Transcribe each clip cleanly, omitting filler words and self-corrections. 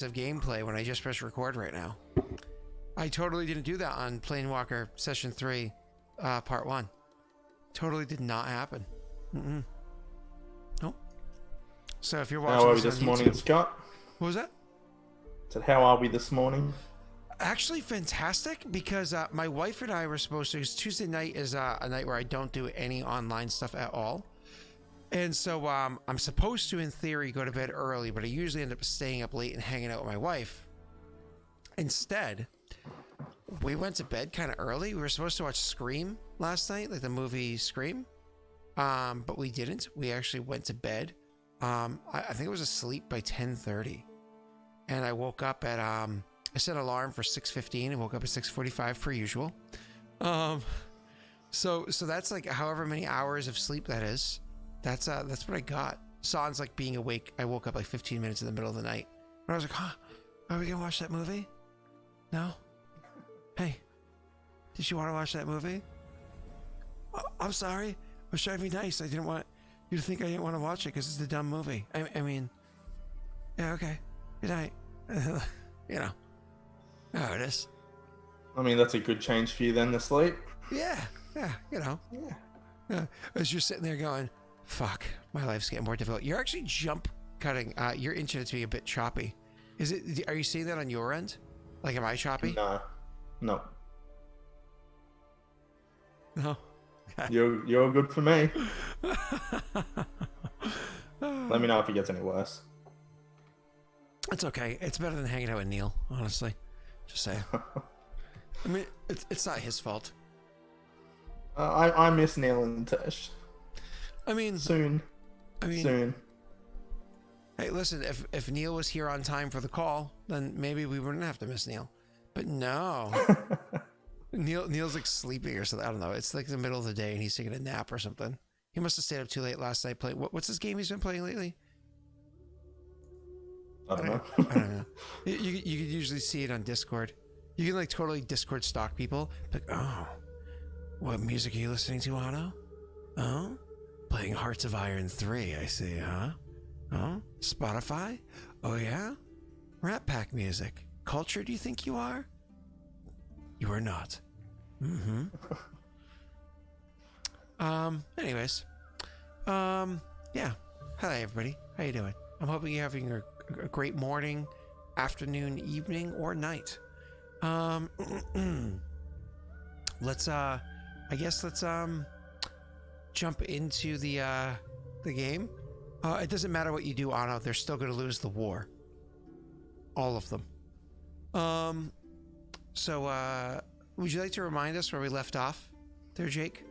of gameplay when I just pressed record right now. I totally didn't do that on Planewalker Session 3, Part 1. Totally did not happen. Nope. So if you're watching How are we this this on morning, YouTube, Scott? what was that? Said, how are we this morning? Actually, fantastic, because my wife and I were supposed to. Because Tuesday night is a night where I don't do any online stuff at all, and so I'm supposed to, in theory, go to bed early, but I usually end up staying up late and hanging out with my wife. Instead, we went to bed kind of early. We were supposed to watch Scream last night, like the movie Scream, but we didn't. We actually went to bed. I think I was asleep by 10:30, and I woke up at I set an alarm for 6:15 and woke up at 6:45 per usual. So that's like however many hours of sleep that is. That's what I got. Sans like being awake. I woke up like 15 minutes in the middle of the night. And I was like, huh, are we gonna watch that movie? No? Hey, did you want to watch that movie? I'm sorry. I was trying to be nice. I didn't want you to think I didn't want to watch it because it's a dumb movie. I mean, yeah, okay. Good night. You know. Oh, it is. I mean, that's a good change for you then, the sleep. Yeah, you know. Yeah. As you're sitting there going, fuck, my life's getting more difficult. You're actually jump cutting. Your internet's being a bit choppy. Is it? Are you seeing that on your end? Like, am I choppy? No. No. You're good for me. Let me know if it gets any worse. It's okay. It's better than hanging out with Neil, honestly. Just saying. I mean, it's not his fault. I miss Neil and Tish. I mean, soon. Hey, listen, if Neil was here on time for the call, then maybe we wouldn't have to miss Neil. But no. Neil's like sleeping or something. I don't know. It's like the middle of the day and he's taking a nap or something. He must have stayed up too late last night playing. What's this game he's been playing lately? I don't know. I don't know. You could usually see it on Discord. You can like totally Discord stalk people. Like, oh, what music are you listening to, Otto? Oh, playing Hearts of Iron 3, I see, huh? Oh, Spotify? Oh yeah? Rat Pack music. Culture, do you think you are? You are not. Anyways. Yeah. Hi, everybody. How you doing? I'm hoping you're having a great morning, afternoon, evening, or night. Let's jump into the game. It doesn't matter what you do, Anna. They're still going to lose the war. All of them. So would you like to remind us where we left off there, Jake?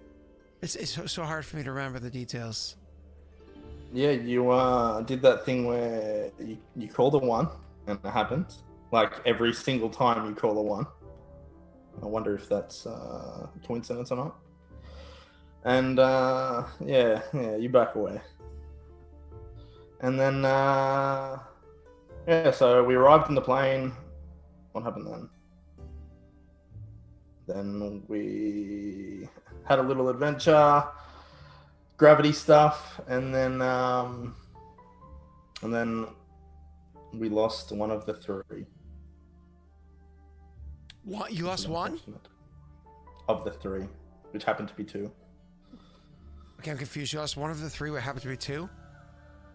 It's so hard for me to remember the details. Yeah, you did that thing where you called a 1 and it happened. Like every single time you call a 1. I wonder if that's a coincidence or not. And yeah, you back away. And then so we arrived in the plane. What happened then? Then we had a little adventure, gravity stuff, and then we lost one of the 3. What? You lost one? Of the 3, which happened to be 2. Okay, I'm confused. You lost one of the 3. What happened to be 2?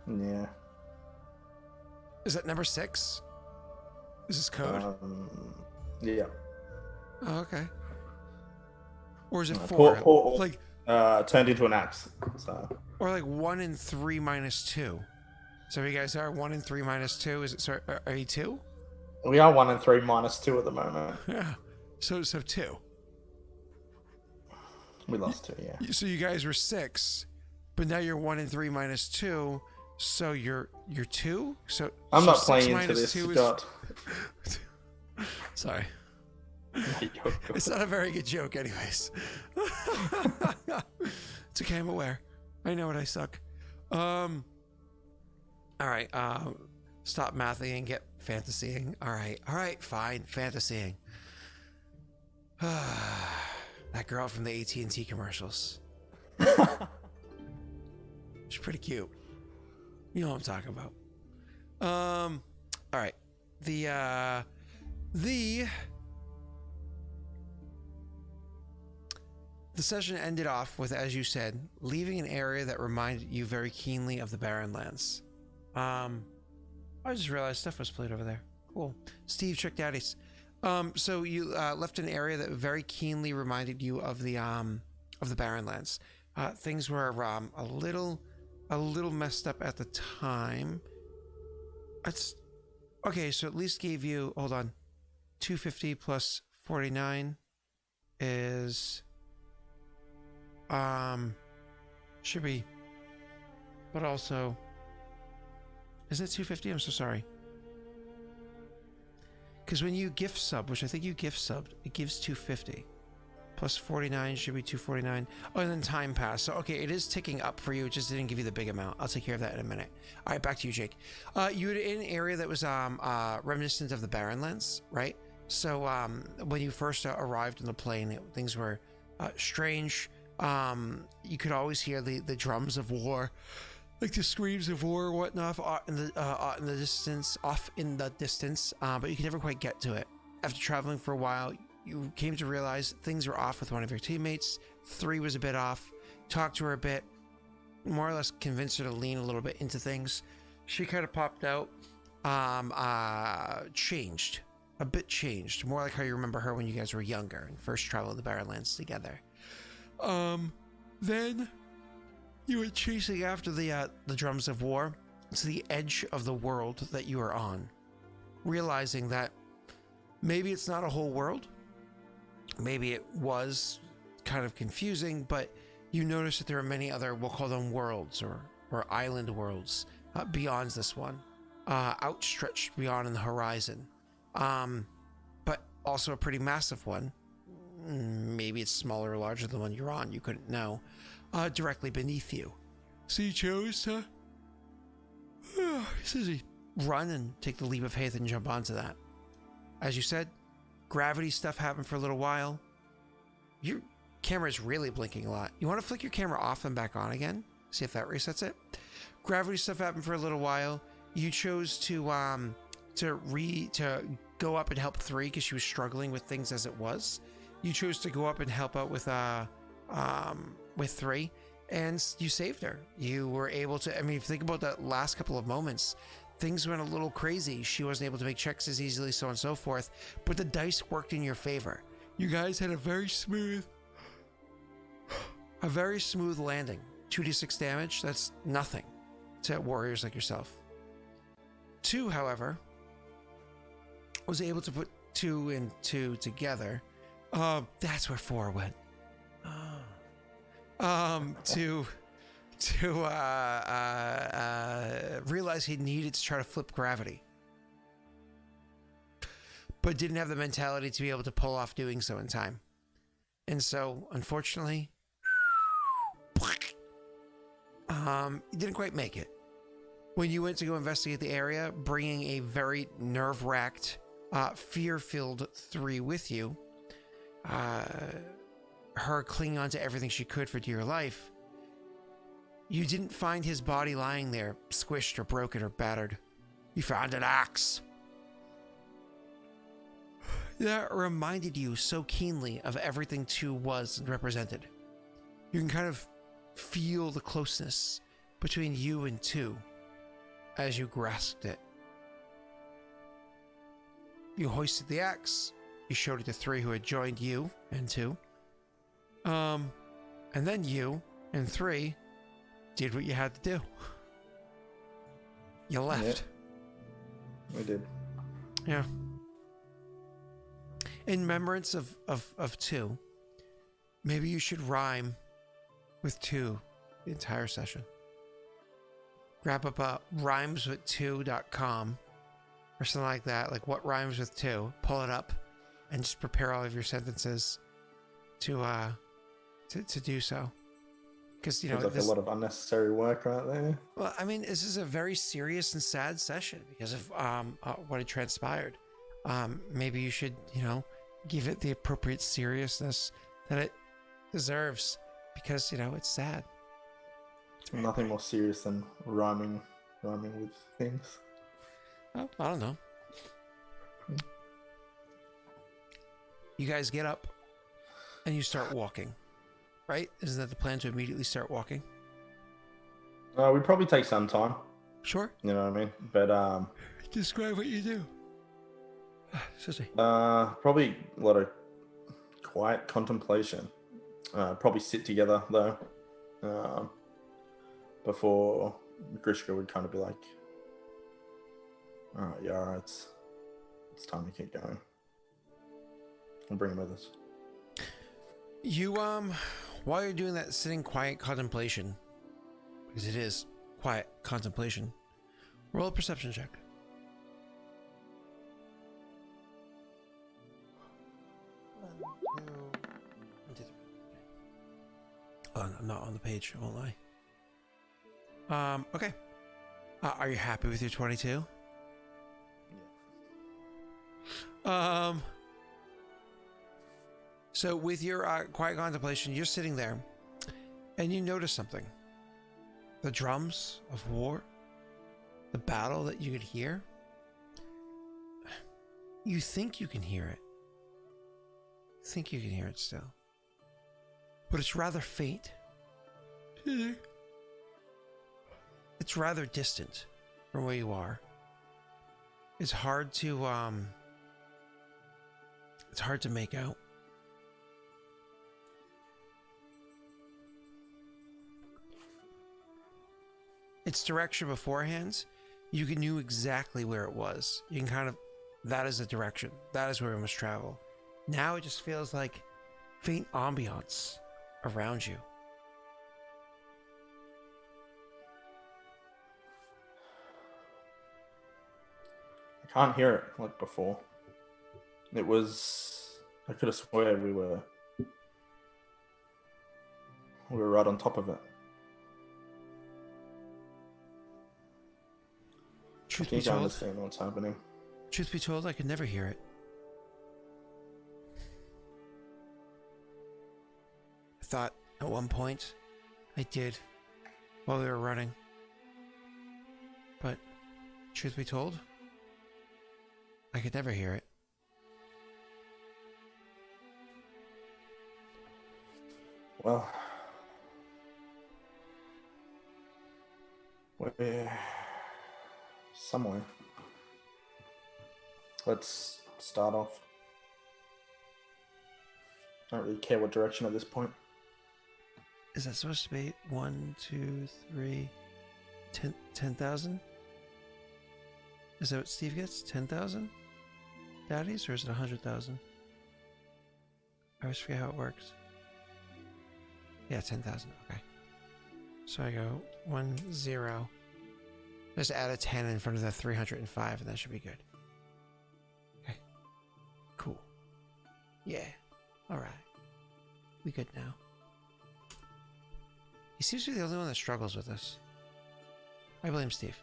Yeah. Is that number 6? Is this code? Yeah. Oh, okay. Or is it 4? Like turned into an axe. So. Or like 1 and 3 minus 2. So you guys are 1 and 3 minus 2. Is it? Sorry, are you 2? We are 1 and 3 minus 2 at the moment. Yeah. So 2. We lost 2. Yeah. So you guys were 6, but now you're 1 and 3 minus 2. So you're 2. So I'm not playing into this, Scott. Sorry. It's not a very good joke, anyways. It's okay. I'm aware. I know what I suck. All right. Stop mathing and get fantasying. All right. Fine. Fantasying. That girl from the AT&T commercials. She's pretty cute. You know what I'm talking about. All right. The session ended off with, as you said, leaving an area that reminded you very keenly of the Barren Lands. I just realized stuff was played over there. Cool. Steve, Trick Daddies. So you left an area that very keenly reminded you of the Barren Lands. Things were a little messed up at the time. That's okay. So at least gave you, hold on, 250 plus 49 is should be, but also, isn't it 250? I'm so sorry. Because when you gift sub, which I think you gift subbed, it gives 250. Plus 49 should be 249. Oh, and then time pass. So, okay, it is ticking up for you. It just didn't give you the big amount. I'll take care of that in a minute. All right, back to you, Jake. You were in an area that was reminiscent of the Barren Lands, right? So when you first arrived on the plane, things were strange. You could always hear the drums of war, like the screams of war or whatnot off in the distance, but you could never quite get to it. After traveling for a while, you came to realize things were off with one of your teammates. 3 was a bit off. Talked to her a bit, more or less convinced her to lean a little bit into things. She kind of popped out, changed, more like how you remember her when you guys were younger and first traveled the Barren Lands together. Then you were chasing after the drums of war to the edge of the world that you are on, realizing that maybe it's not a whole world. Maybe it was kind of confusing, but you notice that there are many other, we'll call them worlds or island worlds beyond this one, outstretched beyond in the horizon, but also a pretty massive one. Maybe it's smaller or larger than the one you're on, you couldn't know, directly beneath you. So you chose to run and take the leap of faith and jump onto that. As you said, gravity stuff happened for a little while. Your camera is really blinking a lot. You want to flick your camera off and back on again? See if that resets it. Gravity stuff happened for a little while. You chose to go up and help 3 because she was struggling with things as it was. You chose to go up and help out with 3, and you saved her. You were able to. I mean, if you think about that last couple of moments, things went a little crazy. She wasn't able to make checks as easily, so on and so forth. But the dice worked in your favor. You guys had a very smooth landing. 2d6 damage. That's nothing to warriors like yourself. 2, however, was able to put 2 and 2 together. That's where 4 went. To realize he needed to try to flip gravity, but didn't have the mentality to be able to pull off doing so in time. And so, unfortunately, you didn't quite make it. When you went to go investigate the area, bringing a very nerve-wracked, fear-filled 3 with you, her clinging on to everything she could for dear life, you didn't find his body lying there, squished or broken or battered. You found an axe. That reminded you so keenly of everything 2 was and represented. You can kind of feel the closeness between you and 2 as you grasped it. You hoisted the axe. You showed it to 3 who had joined you and 2. And then you and 3 did what you had to do. You left. Yeah, we did. Yeah. In remembrance of 2, maybe you should rhyme with 2 the entire session. Grab up rhymeswith2.com or something like that, like what rhymes with 2, pull it up, and just prepare all of your sentences to do so. Because, you know, there's like a lot of unnecessary work right there. Well, I mean, this is a very serious and sad session because of what had transpired. Maybe you should, give it the appropriate seriousness that it deserves because, it's sad. Nothing more serious than rhyming with things. Well, I don't know. You guys get up and you start walking, right? Isn't that the plan, to immediately start walking? We'd probably take some time. Sure. You know what I mean? But Describe what you do. Excuse me. probably a lot of quiet contemplation. Probably sit together though. Before Grishka would kind of be like, "All right, yeah, all right, it's time to keep going. We'll bring him with us." You while you're doing that sitting quiet contemplation, because it is quiet contemplation, roll a perception check. Oh, I'm not on the page, I won't lie. Okay. Are you happy with your 22? Yeah. So with your quiet contemplation, you're sitting there and you notice something. The drums of war, the battle that you could hear. You think you can hear it. Think you can hear it still. But it's rather faint. It's rather distant from where you are. It's hard to make out. Its direction beforehand, you knew exactly where it was. You can kind of, that is the direction. That is where we must travel. Now it just feels like faint ambiance around you. I can't hear it like before. It was, I could have swear we were right on top of it. Truth I be think I told, understand what's happening. truth be told, I could never hear it. I thought at one point I did while we were running. But truth be told, I could never hear it. Well, we're somewhere. Let's start off. I don't really care what direction at this point. Is that supposed to be 1, 2, 3, 10,000? Is that what Steve gets? 10,000 daddies, or is it 100,000? I always forget how it works. Yeah, 10,000. Okay. So I go 1, 0. Just add a 10 in front of the 305, and that should be good. Okay. Cool. Yeah. All right. We good now. He seems to be the only one that struggles with this. I blame Steve.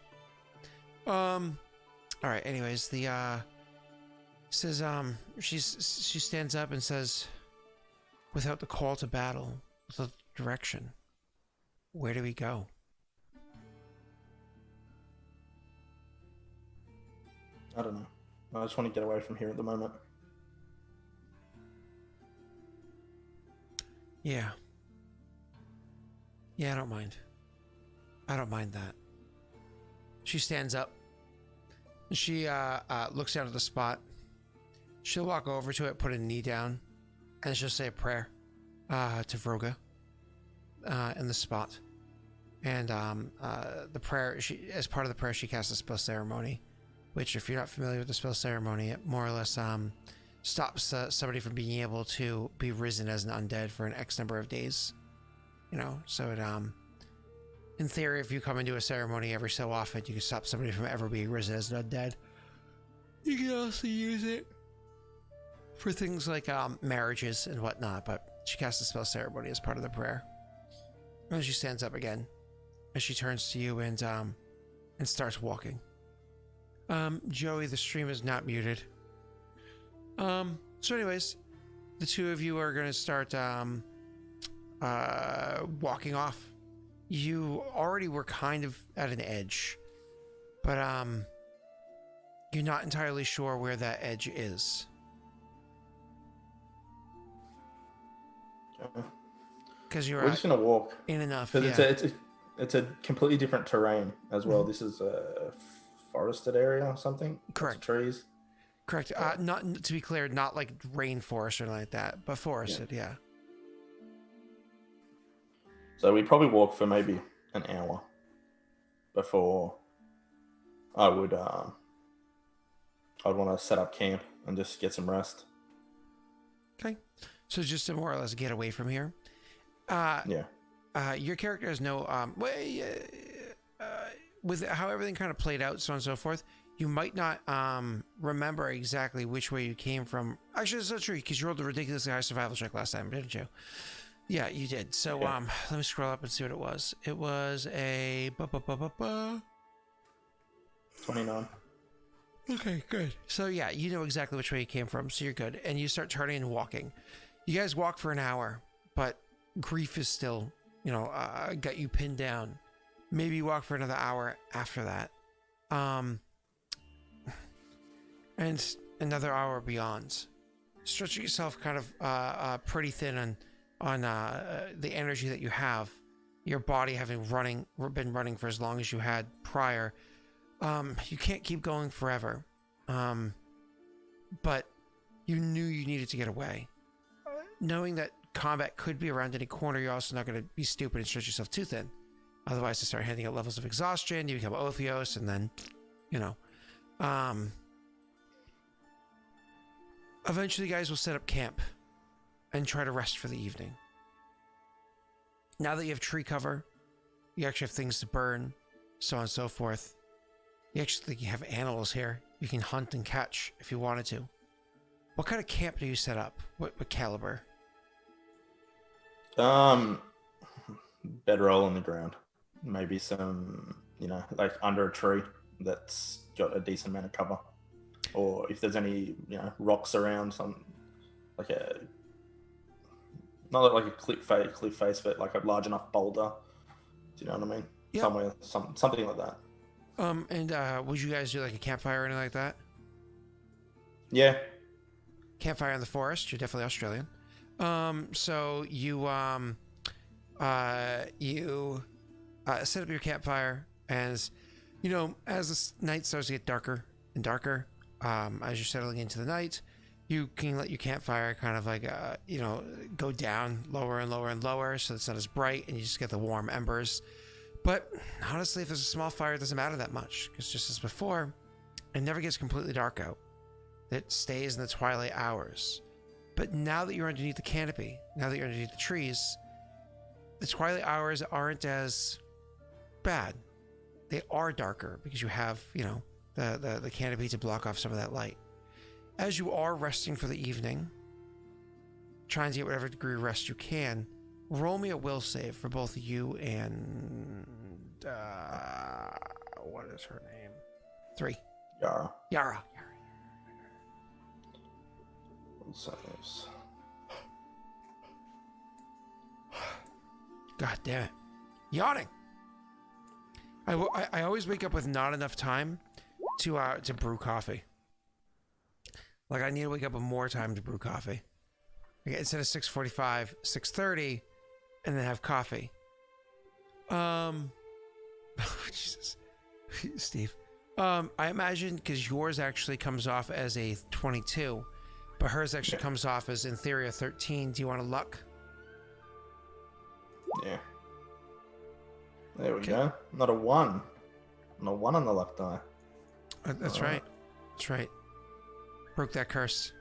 All right. Anyways, the says she stands up and says, without the call to battle, without direction, where do we go? I don't know. I just want to get away from here at the moment. Yeah. Yeah, I don't mind. I don't mind that. She stands up. She looks down at the spot. She'll walk over to it, put a knee down, and she'll say a prayer to Vroga in the spot. And the prayer, as part of the prayer, she casts a spell ceremony, which, if you're not familiar with the spell ceremony, it more or less stops somebody from being able to be risen as an undead for an X number of days. You know, so it in theory, if you come into a ceremony every so often, you can stop somebody from ever being risen as an undead. You can also use it for things like marriages and whatnot, but she casts a spell ceremony as part of the prayer. And then she stands up again, and she turns to you and starts walking. Joey, the stream is not muted. So anyways, the two of you are going to start walking off. You already were kind of at an edge, but you're not entirely sure where that edge is. Because you're We're just gonna walk in enough. because Yeah. it's a completely different terrain as well. Mhm. This is a forested area or something. Lots of Correct. trees. Correct. Not to be clear, not like rainforest or anything like that, but forested. Yeah. So we'd probably walk for maybe an hour before I would I'd want to set up camp and just get some rest. Okay. So just to more or less get away from here. Yeah. Your character has no with how everything kind of played out, so on and so forth. You might not remember exactly which way you came from. Actually, that's not true because you rolled a ridiculously high survival check last time, didn't you? Yeah, you did. So let me scroll up and see what it was. It was a 29. Okay, good. So yeah, you know exactly which way you came from, so you're good. And you start turning and walking. You guys walk for an hour, but grief is still, got you pinned down. Maybe you walk for another hour after that. And another hour beyond. Stretching yourself kind of pretty thin on the energy that you have. Your body having been running for as long as you had prior. You can't keep going forever. But you knew you needed to get away. Knowing that combat could be around any corner, you're also not going to be stupid and stretch yourself too thin. Otherwise, you start hitting at levels of exhaustion, you become Ophios, and then, eventually you guys will set up camp and try to rest for the evening. Now that you have tree cover, you actually have things to burn, so on and so forth. You have animals here. You can hunt and catch if you wanted to. What kind of camp do you set up? What caliber? Bedroll on the ground. Maybe some, like under a tree that's got a decent amount of cover. Or if there's any, rocks around, not like a cliff face, but like a large enough boulder. Do you know what I mean? Yep. Somewhere, something like that. And would you guys do like a campfire or anything like that? Yeah. Campfire in the forest. You're definitely Australian. So you set up your campfire as, as the night starts to get darker and darker, as you're settling into the night, you can let your campfire kind of like, go down lower and lower and lower so it's not as bright and you just get the warm embers. But honestly, if there's a small fire, it doesn't matter that much because just as before, it never gets completely dark out. It stays in the twilight hours. But now that you're underneath the canopy, now that you're underneath the trees, the twilight hours aren't as bad. They are darker because you have, the canopy to block off some of that light. As you are resting for the evening, trying to get whatever degree of rest you can, roll me a will save for both you and what is her name? 3. Yara. Saves. God damn it. Yawning. I always wake up with not enough time to brew coffee. Like I need to wake up with more time to brew coffee. Like instead of 6:45, 6:30, and then have coffee. Jesus. Steve. I imagine because yours actually comes off as a 22, but hers actually comes off as in theory a 13. Do you want a luck? Yeah. There we go. Not a 1. Not a 1 on the luck die. That's right. That's right. Broke that curse.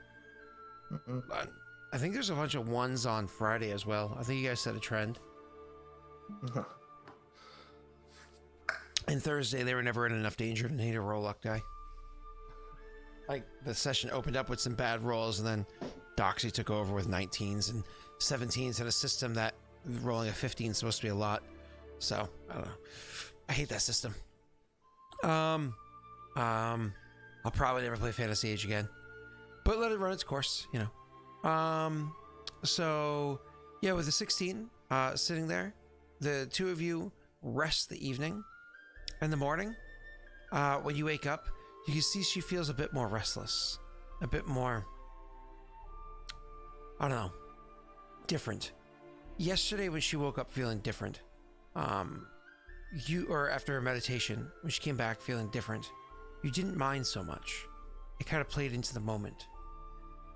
I think there's a bunch of 1s on Friday as well. I think you guys set a trend. And Thursday, they were never in enough danger to need a roll luck die. Like, the session opened up with some bad rolls, and then Doxy took over with 19s and 17s in a system that rolling a 15 is supposed to be a lot. So, I don't know. I hate that system. I'll probably never play Fantasy Age again. But let it run its course, So, yeah, with the 16 sitting there, the two of you rest the evening. In the morning, when you wake up, you can see she feels a bit more restless. A bit more, I don't know, different. yesterday when she woke up feeling different, or after her meditation, when she came back feeling different, you didn't mind so much. It kind of played into the moment.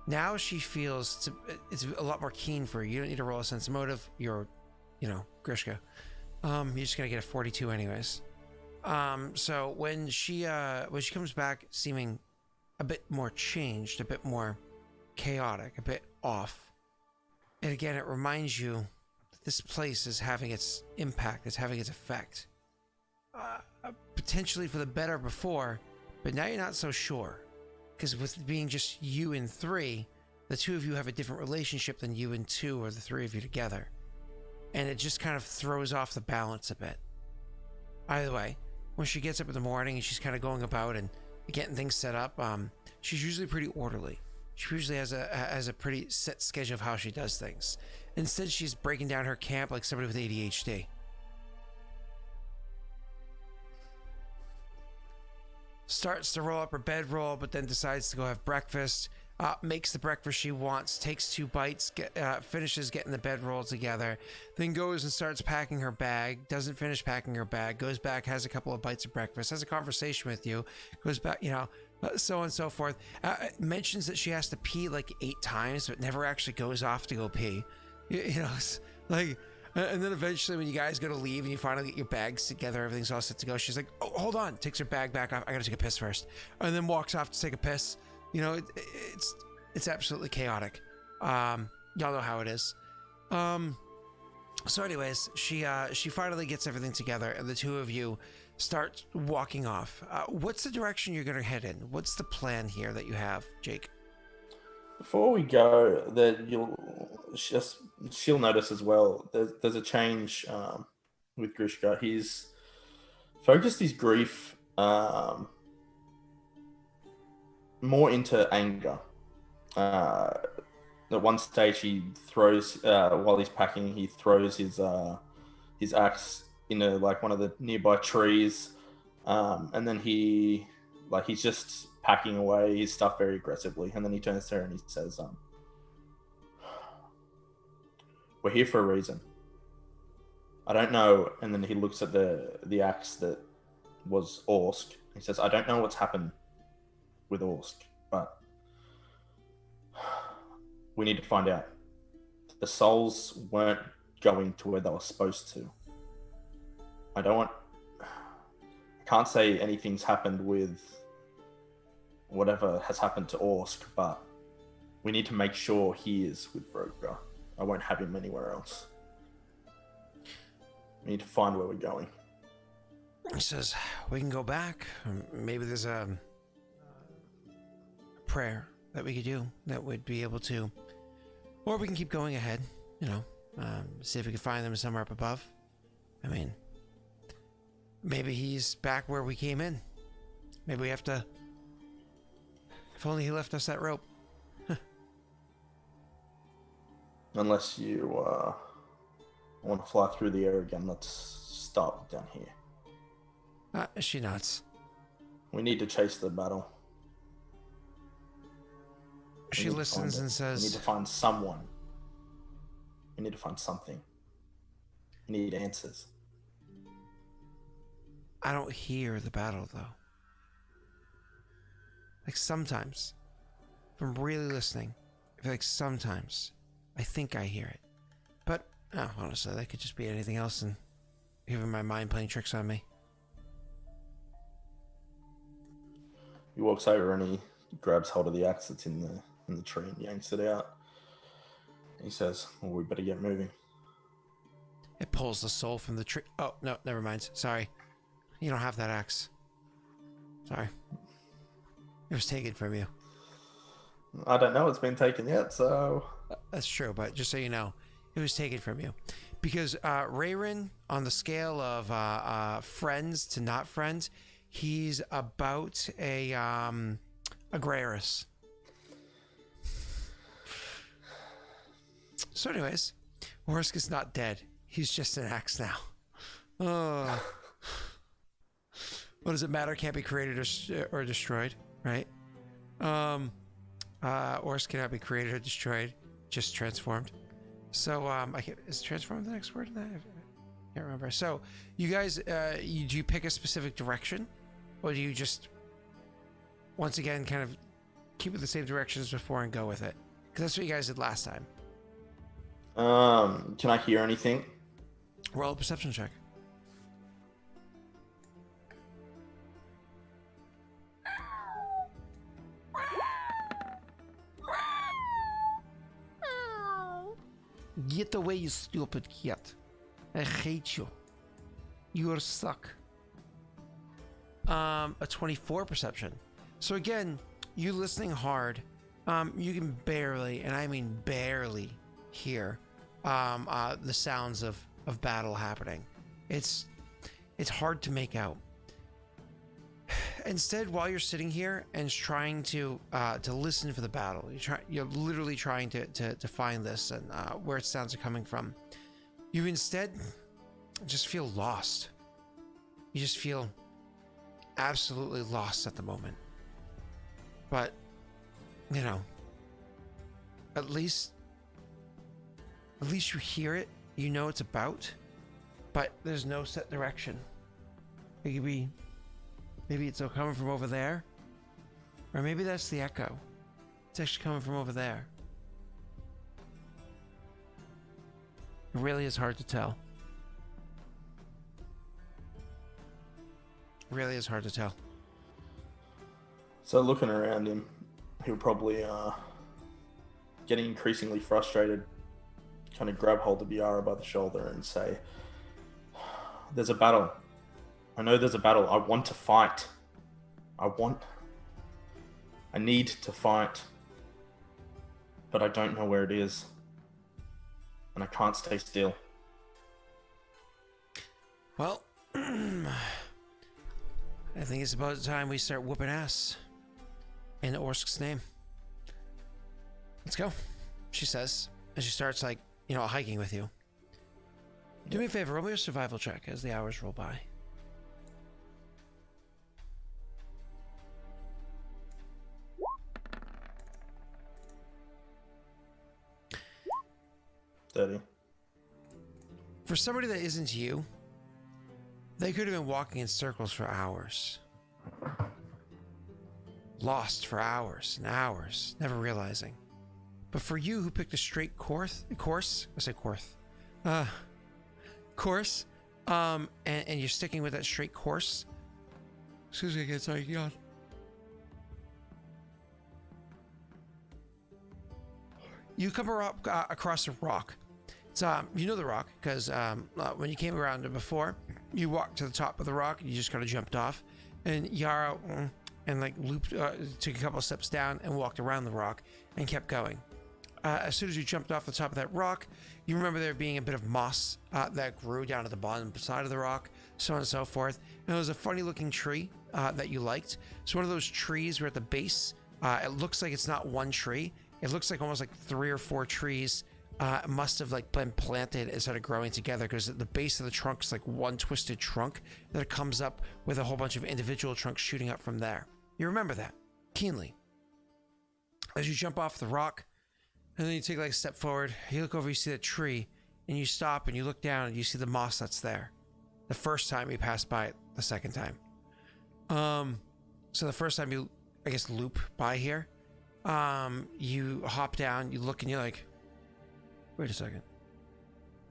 Now she feels it's a lot more keen for her. You don't need to roll a sense motive. You're, Grishka. You're just gonna get a 42 anyways. So when she comes back seeming a bit more changed, a bit more chaotic, a bit off, and again, it reminds you that this place is having its impact, it's having its effect. Potentially for the better before, but now you're not so sure. Because with being just you and 3, the 2 of you have a different relationship than you and 2 or the 3 of you together. And it just kind of throws off the balance a bit. Either way, when she gets up in the morning and she's kind of going about and getting things set up, she's usually pretty orderly. She usually has a pretty set schedule of how she does things. Instead, she's breaking down her camp like somebody with ADHD. Starts to roll up her bedroll, but then decides to go have breakfast. Makes the breakfast she wants, takes 2 bites, finishes getting the bedroll together, then goes and starts packing her bag, doesn't finish packing her bag, goes back, has a couple of bites of breakfast, has a conversation with you, goes back, so on and so forth. Mentions that she has to pee like 8 times, but never actually goes off to go pee. It's like... And then eventually when you guys go to leave and you finally get your bags together, everything's all set to go, she's like, oh, hold on, takes her bag back off, I gotta take a piss first. And then walks off to take a piss. It's absolutely chaotic. Y'all know how it is. So anyways, she finally gets everything together and the 2 of you start walking off. What's the direction you're gonna head in? What's the plan here that you have, Jake? Before we go, that she'll notice as well. There's a change with Grishka. He's focused his grief more into anger. At one stage, he throws while he's packing, he throws his axe into like one of the nearby trees, and then he's just packing away his stuff very aggressively, and then he turns to her and he says, we're here for a reason. I don't know. And then he looks at the axe that was Orsk. He says, I don't know what's happened with Orsk, but we need to find out. The souls weren't going to where they were supposed to. I can't say anything's happened with whatever has happened to Orsk, but we need to make sure he is with Vroga. I won't have him anywhere else. We need to find where we're going. He says, we can go back. Maybe there's a prayer that we could do that would be able to, or we can keep going ahead, see if we can find them somewhere up above. I mean, maybe he's back where we came in. Maybe we have to, if only he left us that rope. Unless you want to fly through the air again, let's start down here. She nods. We need to chase the battle. She listens and says, we need to find someone. We need to find something. We need answers. I don't hear the battle, though. Like sometimes, if I'm really listening, I feel like sometimes I think I hear it. But, honestly, that could just be anything else and even my mind playing tricks on me. He walks over and he grabs hold of the axe that's in the tree and yanks it out. He says, well, we better get moving. It pulls the soul from the tree. Oh, no, never mind. Sorry. You don't have that axe. Sorry. It was taken from you. I don't know. It's been taken yet, so... That's true, but just so you know, it was taken from you. Because Raerin, on the scale of friends to not friends, he's about a Graris. So anyways, Orsk is not dead. He's just an axe now. Oh. What does it matter? Can't be created or destroyed, right? Orsk cannot be created or destroyed, just transformed. So is transform the next word in that? I can't remember. So you guys, do you pick a specific direction, or do you just once again kind of keep it the same direction as before and go with it? Because that's what you guys did last time. Can I hear anything? Roll a perception check. Get away, you stupid cat. I hate you. You're stuck. A 24 perception. So again, you listening hard, you can barely, and I mean barely, hear the sounds of battle happening. It's hard to make out. Instead, while you're sitting here and trying to listen for the battle, you're literally trying to find this and where its sounds are coming from. You instead just feel lost. You just feel absolutely lost at the moment. But you know, at least you hear it. You know it's about, but there's no set direction. It could be. Maybe it's coming from over there. Or maybe that's the echo. It's actually coming from over there. It really is hard to tell. Really is hard to tell. So looking around him, he'll probably, getting increasingly frustrated, kind of grab hold of Yara by the shoulder and say, "There's a battle. I know there's a battle. I want to fight. I need to fight. But I don't know where it is. And I can't stay still." Well, I think it's about time we start whooping ass. In Orsk's name. Let's go, she says, as she starts, hiking with you. Do me a favor, roll me a survival check as the hours roll by. For somebody that isn't you, they could have been walking in circles for hours. Lost for hours and hours, never realizing. But for you who picked a straight course, and you're sticking with that straight course. Excuse me again, sorry, yawn. You come across a rock. It's, you know the rock, because when you came around it before, you walked to the top of the rock, and you just kind of jumped off, and Yara looped, took a couple of steps down and walked around the rock and kept going. As soon as you jumped off the top of that rock, you remember there being a bit of moss that grew down at the bottom side of the rock, so on and so forth. And there was a funny looking tree that you liked. It's one of those trees where at the base, it looks like it's not one tree. It looks like almost like 3 or 4 trees must have been planted instead of growing together, because at the base of the trunk is like one twisted trunk that comes up with a whole bunch of individual trunks shooting up from there. You remember that keenly. As you jump off the rock, and then you take a step forward, you look over, you see that tree, and you stop and you look down and you see the moss that's there. The first time you pass by it, the second time. So the first time you, loop by here, you hop down, you look, and you're like, wait a second.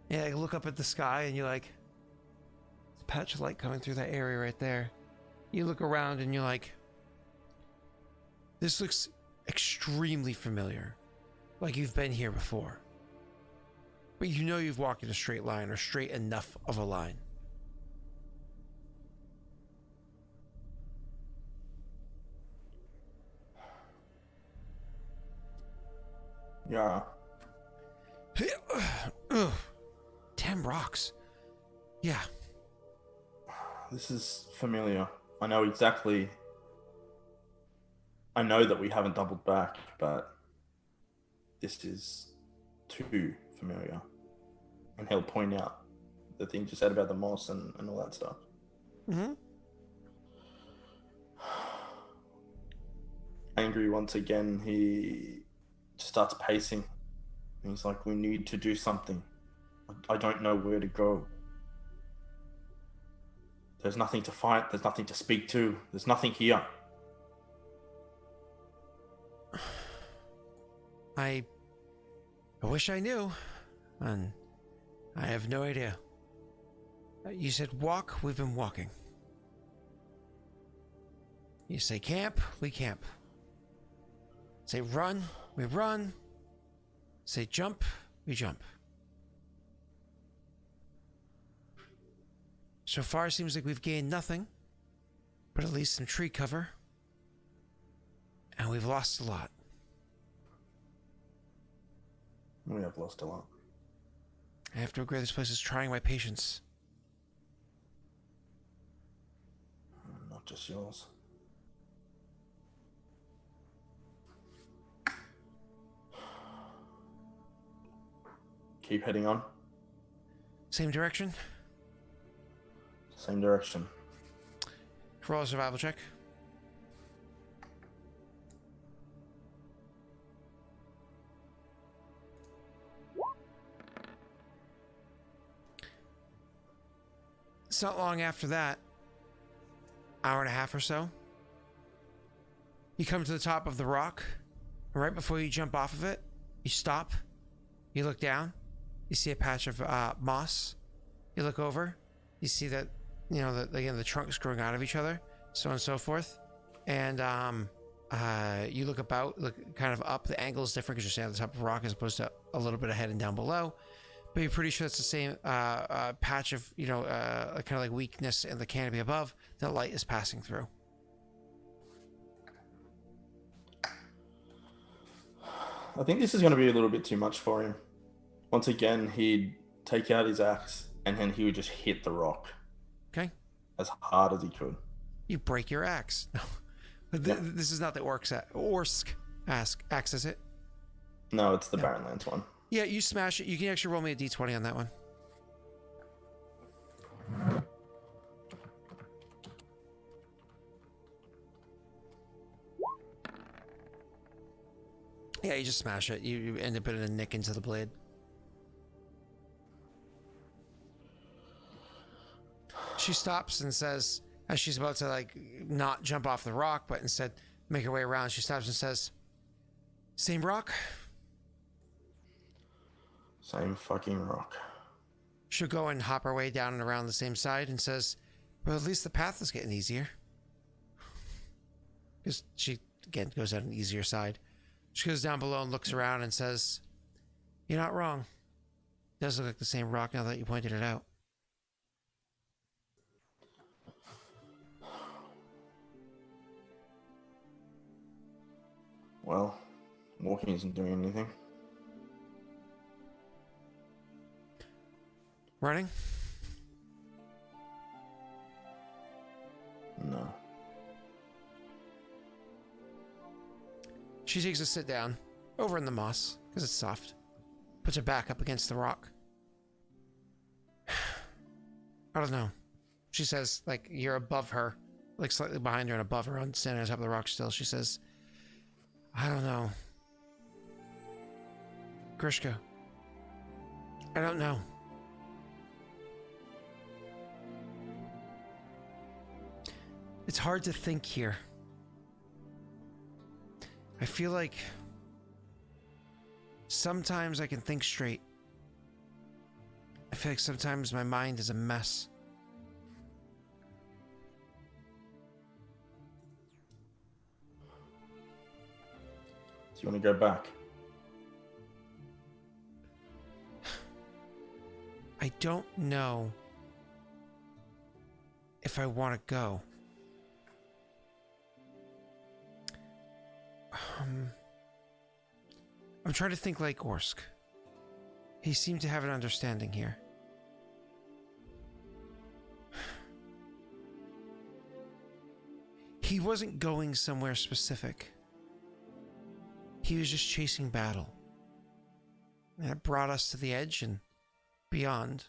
Yeah, you look up at the sky and you're like, there's a patch of light coming through that area right there. You look around and you're like, this looks extremely familiar. Like you've been here before. But you know you've walked in a straight line, or straight enough of a line. Yeah. 10 rocks. Yeah. This is familiar. I know exactly. I know that we haven't doubled back, but this is too familiar. And he'll point out the things you said about the moss and all that stuff. Mm-hmm. Angry once again, he just starts pacing. And he's like, we need to do something. I don't know where to go. There's nothing to fight. There's nothing to speak to. There's nothing here. I wish I knew. And I have no idea. You said walk, we've been walking. You say camp, we camp. Say run, we run. Say jump, we jump. So far, it seems like we've gained nothing, but at least some tree cover. And we've lost a lot. We have lost a lot. I have to agree, this place is trying my patience. Not just yours. Keep heading on. Same direction? Same direction. Roll a survival check. It's not long after that, hour and a half or so, you come to the top of the rock. Right before you jump off of it, you stop. You look down. You see a patch of moss. You look over. You see that, you know, the trunks growing out of each other, so on and so forth. And you look about, look kind of up. The angle is different because you're standing at the top of the rock as opposed to a little bit ahead and down below. But you're pretty sure it's the same patch of, you know, kind of like weakness in the canopy above that light is passing through. I think this is going to be a little bit too much for him. Once again, he'd take out his axe and then he would just hit the rock. Okay. As hard as he could. You break your axe. No. This is not the Orsk axe, is it? No, it's the Barrenlands one. Yeah, you smash it. You can actually roll me a d20 on that one. Yeah, you just smash it. You end up putting a nick into the blade. She stops and says, as she's about to like not jump off the rock, but instead make her way around, she stops and says, "Same rock?" Same fucking rock. She'll go and hop her way down and around the same side and says, "Well, at least the path is getting easier." Because she, again, goes on an easier side. She goes down below and looks around and says, "You're not wrong. It does look like the same rock now that you pointed it out." Well, walking isn't doing anything. Running? No. She takes a sit down over in the moss because it's soft. Puts her back up against the rock. I don't know. She says, like, you're above her, like slightly behind her and above her, on standing on top of the rock still. She says, "I don't know. Grishka, I don't know. It's hard to think here. I feel like sometimes I can think straight. I feel like sometimes my mind is a mess. Do you want to go back? I don't know if I want to go. I'm trying to think like Orsk. He seemed to have an understanding here. He wasn't going somewhere specific. He was just chasing battle. And it brought us to the edge and beyond.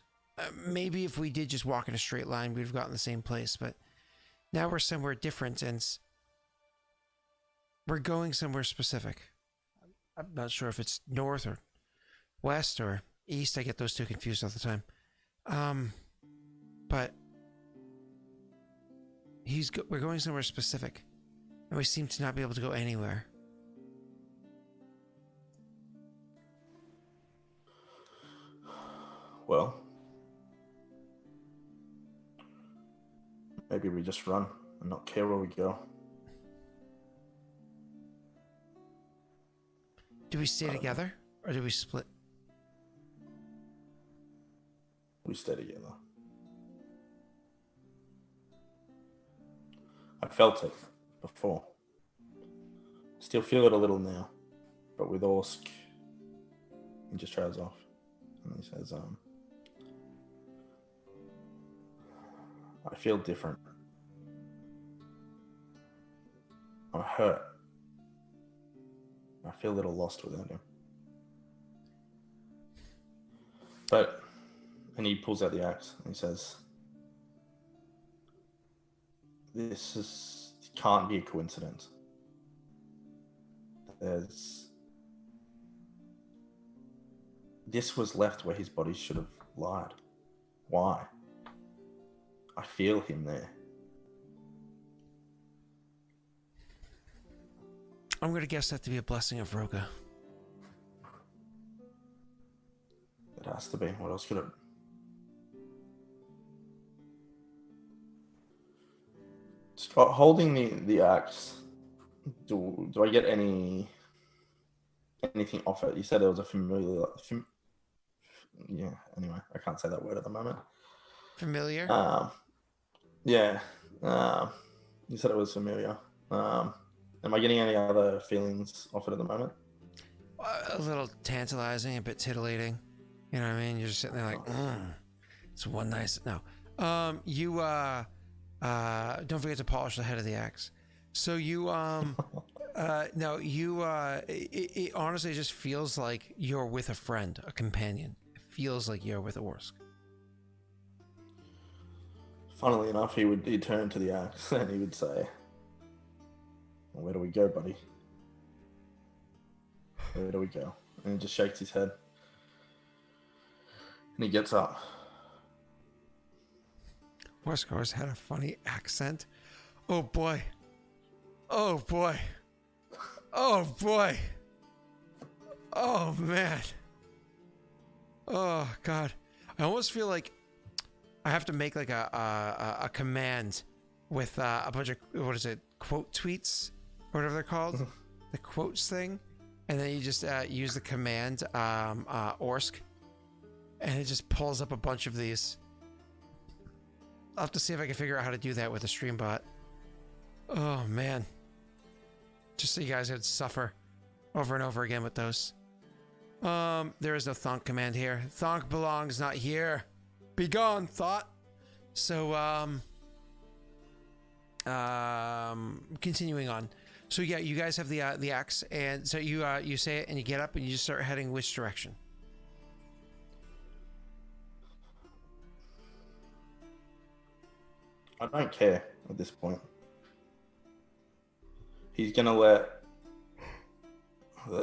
Maybe if we did just walk in a straight line, we'd have gotten the same place, but now we're somewhere different and we're going somewhere specific. I'm not sure if it's north or west or east. I get those two confused all the time. But we're going somewhere specific, and we seem to not be able to go anywhere. Well, maybe we just run and not care where we go. Do we stay together, or do we split? We stay together. I felt it before. Still feel it a little now. But with Orsk, he just trails off. And he says, I feel different. I'm hurt. I feel a little lost without him. But, and he pulls out the axe and he says, this can't be a coincidence. This was left where his body should have lied. Why? I feel him there. I'm going to guess that to be a blessing of Roga. It has to be. What else could it? Holding the axe, do I get anything off it? You said it was a familiar... yeah, anyway, I can't say that word at the moment. Familiar? Yeah. You said it was familiar. Am I getting any other feelings off it at the moment? A little tantalizing, a bit titillating. You know what I mean? You're just sitting there like, it's one nice... No. Don't forget to polish the head of the axe. So you, it honestly just feels like you're with a friend, a companion. It feels like you're with Orsk. Funnily enough, he'd turn to the axe and he would say, where do we go, buddy? Where do we go? And he just shakes his head. And he gets up. Orsk always had a funny accent. Oh boy. Oh boy. Oh boy. Oh man. Oh god. I almost feel like I have to make like a command with a bunch of, what is it, quote tweets or whatever they're called, the quotes thing, and then you just use the command Orsk, and it just pulls up a bunch of these. I'll have to see if I can figure out how to do that with a stream bot. Oh man, just so you guys would suffer over and over again with those. There is no Thonk command here. Thonk belongs not here. Be gone, thought. So, continuing on. So yeah, you guys have the axe, and so you say it, and you get up, and you just start heading which direction? I don't care at this point. He's gonna let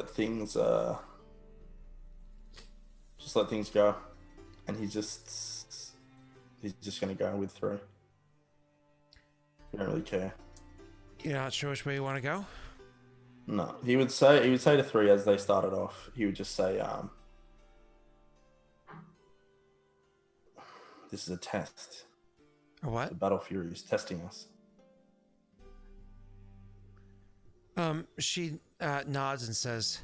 things just let things go, and he's just gonna go with 3. I don't really care. You're not sure which way you want to go? No, he would say to 3 as they started off. He would just say, "This is a test." Or what? The Battle Fury is testing us. She nods and says,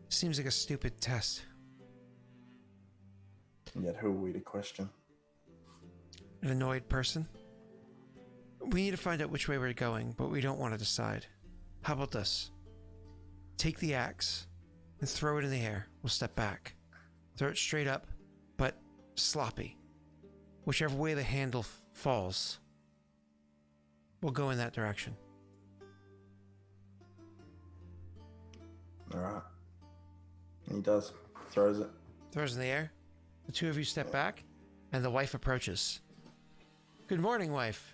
"Seems like a stupid test." And yet, who are we to question? An annoyed person? We need to find out which way we're going, but we don't want to decide. How about this? Take the axe and throw it in the air. We'll step back. Throw it straight up, but sloppy. Whichever way the handle falls, we'll go in that direction. All right. And he does. Throws it. Throws in the air. The two of you step back, and the wife approaches. Good morning, wife.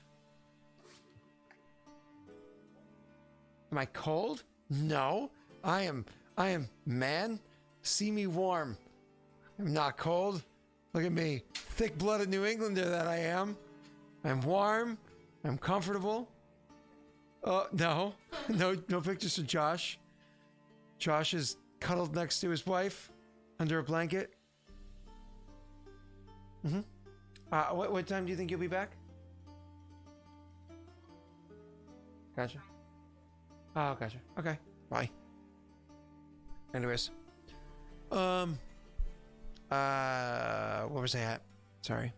Am I cold? No. I am man. See me warm. I'm not cold. Look at me. Thick-blooded New Englander that I am. I'm warm. I'm comfortable. No. No pictures of Josh. Josh is cuddled next to his wife under a blanket. What time do you think you'll be back? Gotcha. Oh, gotcha. Okay. Bye. Anyways. Where was I at? Sorry.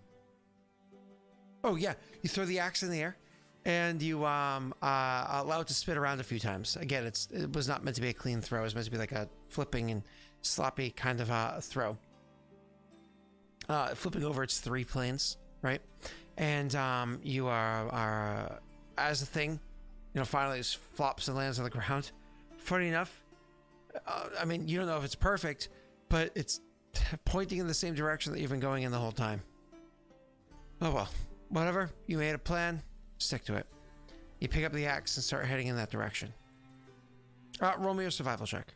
Oh, yeah. You throw the axe in the air and you allow it to spin around a few times. Again, it was not meant to be a clean throw. It was meant to be like a flipping and sloppy kind of throw. Flipping over its 3 planes, right? And you are as the thing, finally just flops and lands on the ground. Funny enough, I mean, you don't know if it's perfect, but it's pointing in the same direction that you've been going in the whole time. Oh well, whatever. You made a plan, stick to it. You pick up the axe and start heading in that direction. Roll me a survival check.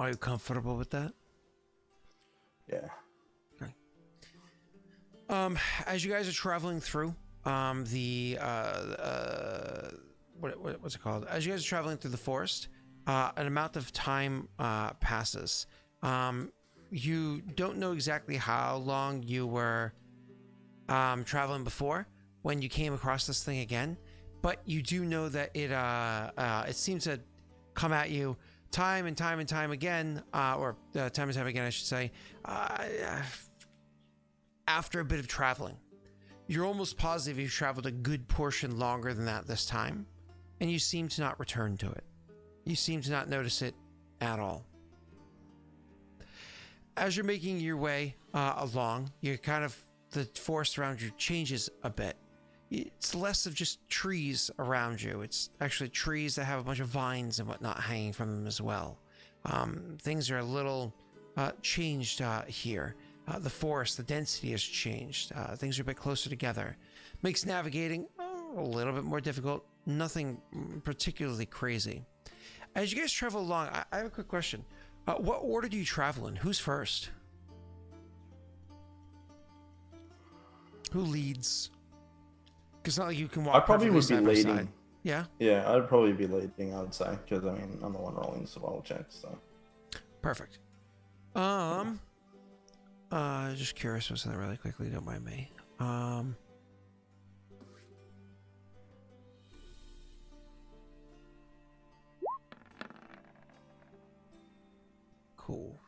Are you comfortable with that? Yeah. Okay. As you guys are traveling through what's it called? As you guys are traveling through the forest, an amount of time passes. You don't know exactly how long you were traveling before when you came across this thing again, but you do know that it seems to come at you time and time and time again, time and time again, I should say, after a bit of traveling. You're almost positive you've traveled a good portion longer than that this time, and you seem to not return to it. You seem to not notice it at all. As you're making your way along, the forest around you changes a bit. It's less of just trees around you. It's actually trees that have a bunch of vines and whatnot hanging from them as well. Things are a little changed here. The forest, the density has changed. Things are a bit closer together. Makes navigating a little bit more difficult. Nothing particularly crazy. As you guys travel along, I have a quick question. What order do you travel in? Who's first? Who leads? Because it's not like you can walk. I probably would be leading. Side. Yeah? Yeah, I'd probably be leading, I would say. Because, I mean, I'm the one rolling the survival checks, so. Perfect. Just curious about something really quickly, don't mind me. Cool.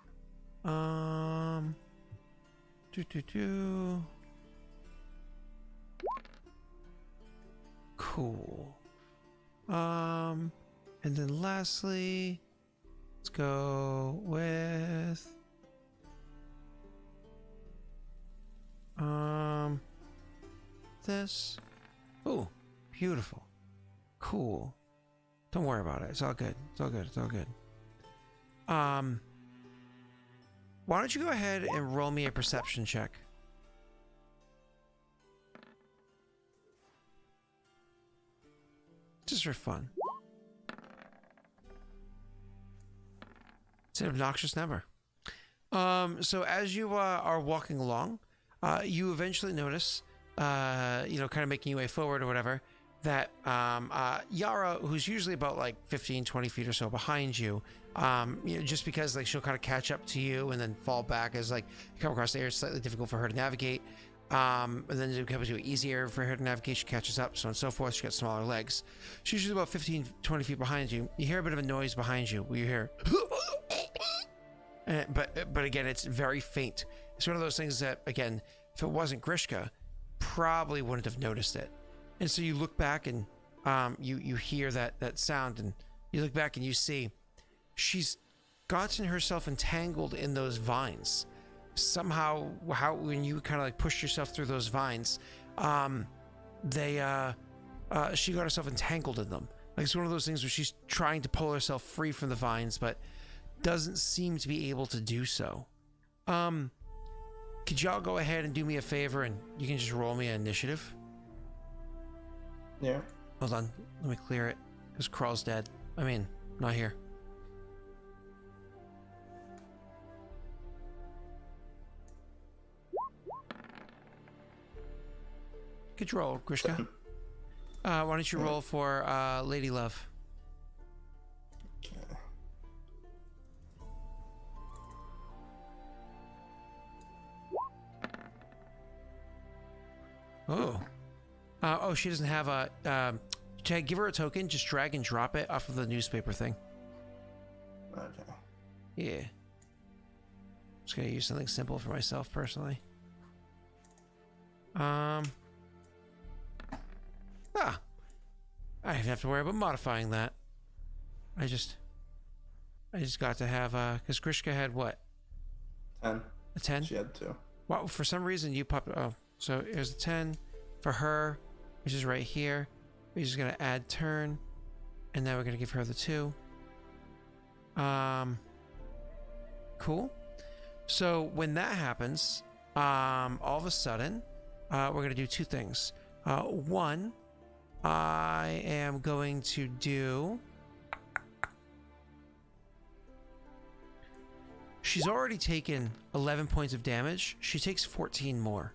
Cool. And then lastly, let's go with this. Oh, beautiful. Cool. Don't worry about it. It's all good. It's all good. It's all good. Why don't you go ahead and roll me a perception check? Just for fun. It's an obnoxious number. So as you are walking along, you eventually notice, kind of making your way forward or whatever, that Yara, who's usually about like 15, 20 feet or so behind you, just because like she'll kind of catch up to you and then fall back as like you come across the air, it's slightly difficult for her to navigate. And then it becomes easier for her to navigate. She catches up, so on and so forth. She got smaller legs. She's usually about 15, 20 feet behind you. You hear a bit of a noise behind you where you hear, but again, it's very faint. It's one of those things that, again, if it wasn't Grishka, probably wouldn't have noticed it. And so you look back and you hear that sound, and you look back and you see she's gotten herself entangled in those vines. Somehow, when you kind of like pushed yourself through those vines, she got herself entangled in them. Like it's one of those things where she's trying to pull herself free from the vines, but doesn't seem to be able to do so. Could y'all go ahead and do me a favor, and you can just roll me an initiative? Yeah. Hold on. Let me clear it. Because Crawl's dead. I mean, not here. Good roll, Grishka. Why don't you roll for Lady Love? Okay. Oh. Oh, she doesn't have a... give her a token. Just drag and drop it off of the newspaper thing. Okay. Yeah. Just gonna use something simple for myself, personally. I didn't have to worry about modifying that. I just got to have because Grishka had what? 10. A 10? She had 2. Wow, for some reason you popped. Oh, so here's a 10 for her, which is right here. We're just gonna add turn, and now we're gonna give her the 2. Cool. So when that happens, all of a sudden, we're gonna do 2 things. One, I am going to do. She's already taken 11 points of damage. She takes 14 more,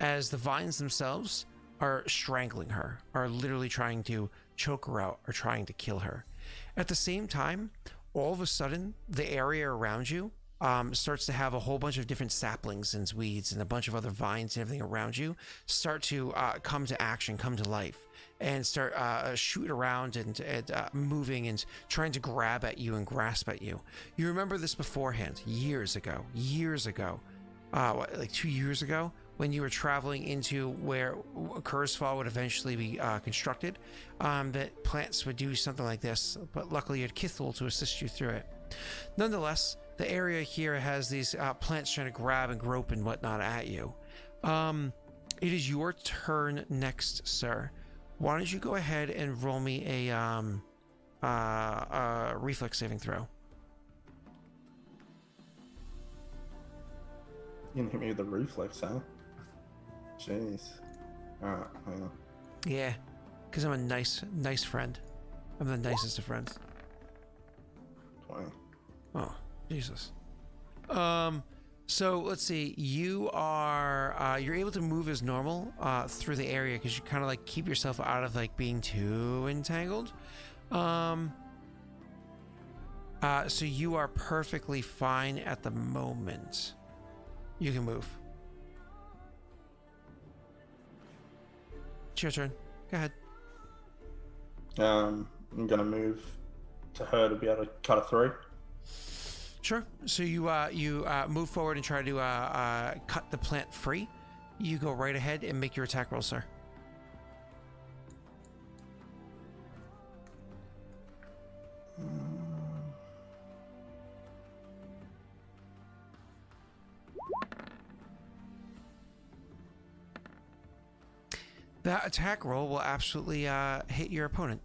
as the vines themselves are strangling her, are literally trying to choke her out, or trying to kill her. At the same time, all of a sudden, the area around you starts to have a whole bunch of different saplings and weeds and a bunch of other vines and everything around you start to come to action, come to life, and start shooting around and moving and trying to grab at you and grasp at you. You remember this beforehand, years ago, like 2 years ago, when you were traveling into where Kurzfall would eventually be constructed, that plants would do something like this, but luckily you had Kithul to assist you through it. Nonetheless, the area here has these plants trying to grab and grope and whatnot at you. It is your turn next, sir. Why don't you go ahead and roll me a reflex saving throw? You can hit me with the reflex, huh? Jeez. Alright, hang on. Yeah, because I'm a nice friend. I'm the nicest of friends. 20. Oh, Jesus. So let's see. You are you're able to move as normal through the area because you kind of like keep yourself out of like being too entangled. So you are perfectly fine at the moment. You can move. It's your turn. Go ahead. I'm gonna move to her to be able to cut a 3. Sure. So you move forward and try to cut the plant free. You go right ahead and make your attack roll, sir. That attack roll will absolutely hit your opponent.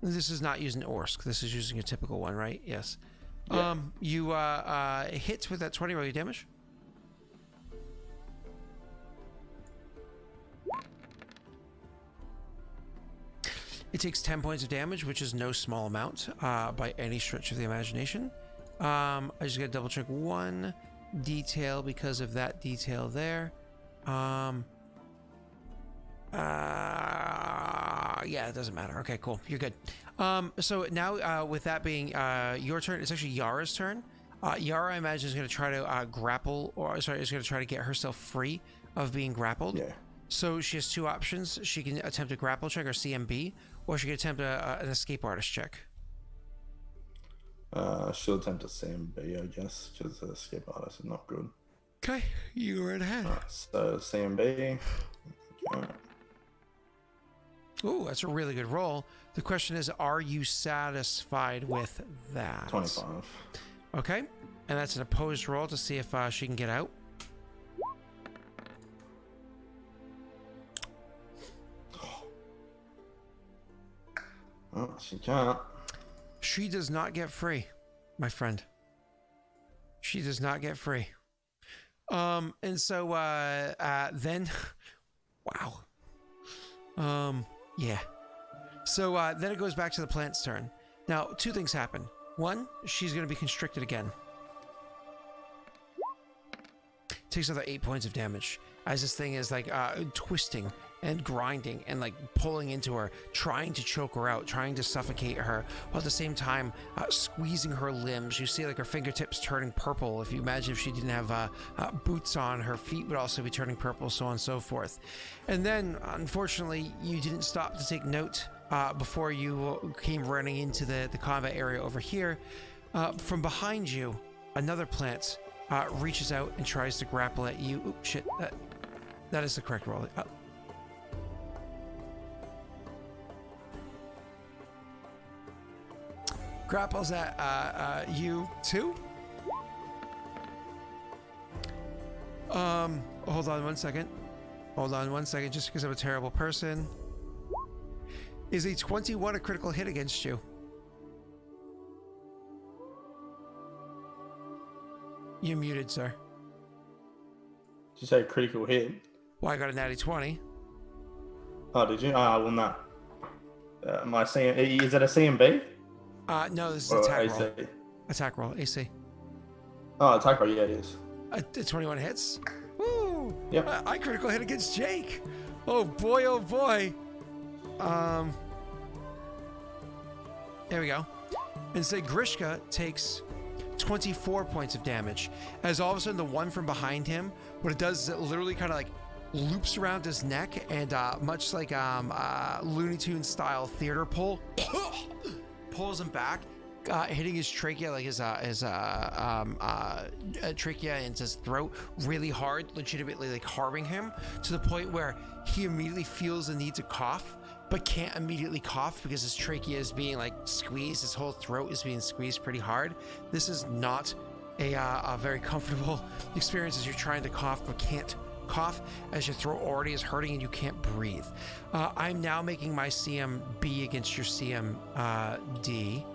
This is not using Orsk. This is using a typical one, right? Yes. Yeah. You hit with that 20. Roll your damage. It takes 10 points of damage, which is no small amount by any stretch of the imagination. I just gotta double check one detail because of that detail there. Yeah, it doesn't matter. Okay, cool. You're good. So now with that being your turn, it's actually Yara's turn. Yara, I imagine, is going to try to grapple, or sorry, is going to try to get herself free of being grappled. Yeah. So she has 2 options. She can attempt a grapple check or CMB, or she can attempt an escape artist check. She'll attempt a CMB, I guess, because the escape artist is not good. Okay, you go right ahead. So CMB. Okay. Ooh, that's a really good roll. The question is, are you satisfied with that? 25. Okay, and that's an opposed roll to see if she can get out. Oh, she can't. She does not get free, my friend. She does not get free. And so then, wow. Yeah. So then it goes back to the plant's turn. Now, two things happen. One, she's going to be constricted again. Takes another 8 points of damage as this thing is like twisting and grinding and like pulling into her, trying to choke her out, trying to suffocate her, while at the same time squeezing her limbs. You see like her fingertips turning purple. If you imagine if she didn't have boots on, her feet would also be turning purple, so on and so forth. And then, unfortunately, you didn't stop to take note before you came running into the combat area over here. From behind you, another plant reaches out and tries to grapple at you. Oop, shit, that is the correct roll. Grapples at you too. Hold on one second. Hold on one second, just because I'm a terrible person. Is a 21 a critical hit against you? You're muted, sir. Did you say critical hit? Well, I got a natty 20. Oh, did you? Well, no. Am I saying, is that a CMB? No, this is Or attack AC? roll. Attack roll, AC. Oh, attack roll, yeah, it is. 21 hits. Woo! Yep. I critical hit against Jake. Oh boy, oh boy. There we go. And say Grishka takes 24 points of damage. As all of a sudden the one from behind him, what it does is it literally kind of like loops around his neck and much like Looney Tunes style theater pull, pulls him back, hitting his trachea, like his trachea into his throat really hard, legitimately like harming him to the point where he immediately feels the need to cough, but can't immediately cough because his trachea is being like squeezed. His whole throat is being squeezed pretty hard. This is not a very comfortable experience as you're trying to cough but can't cough, as your throat already is hurting and you can't breathe. I'm now making my CMB against your CMD.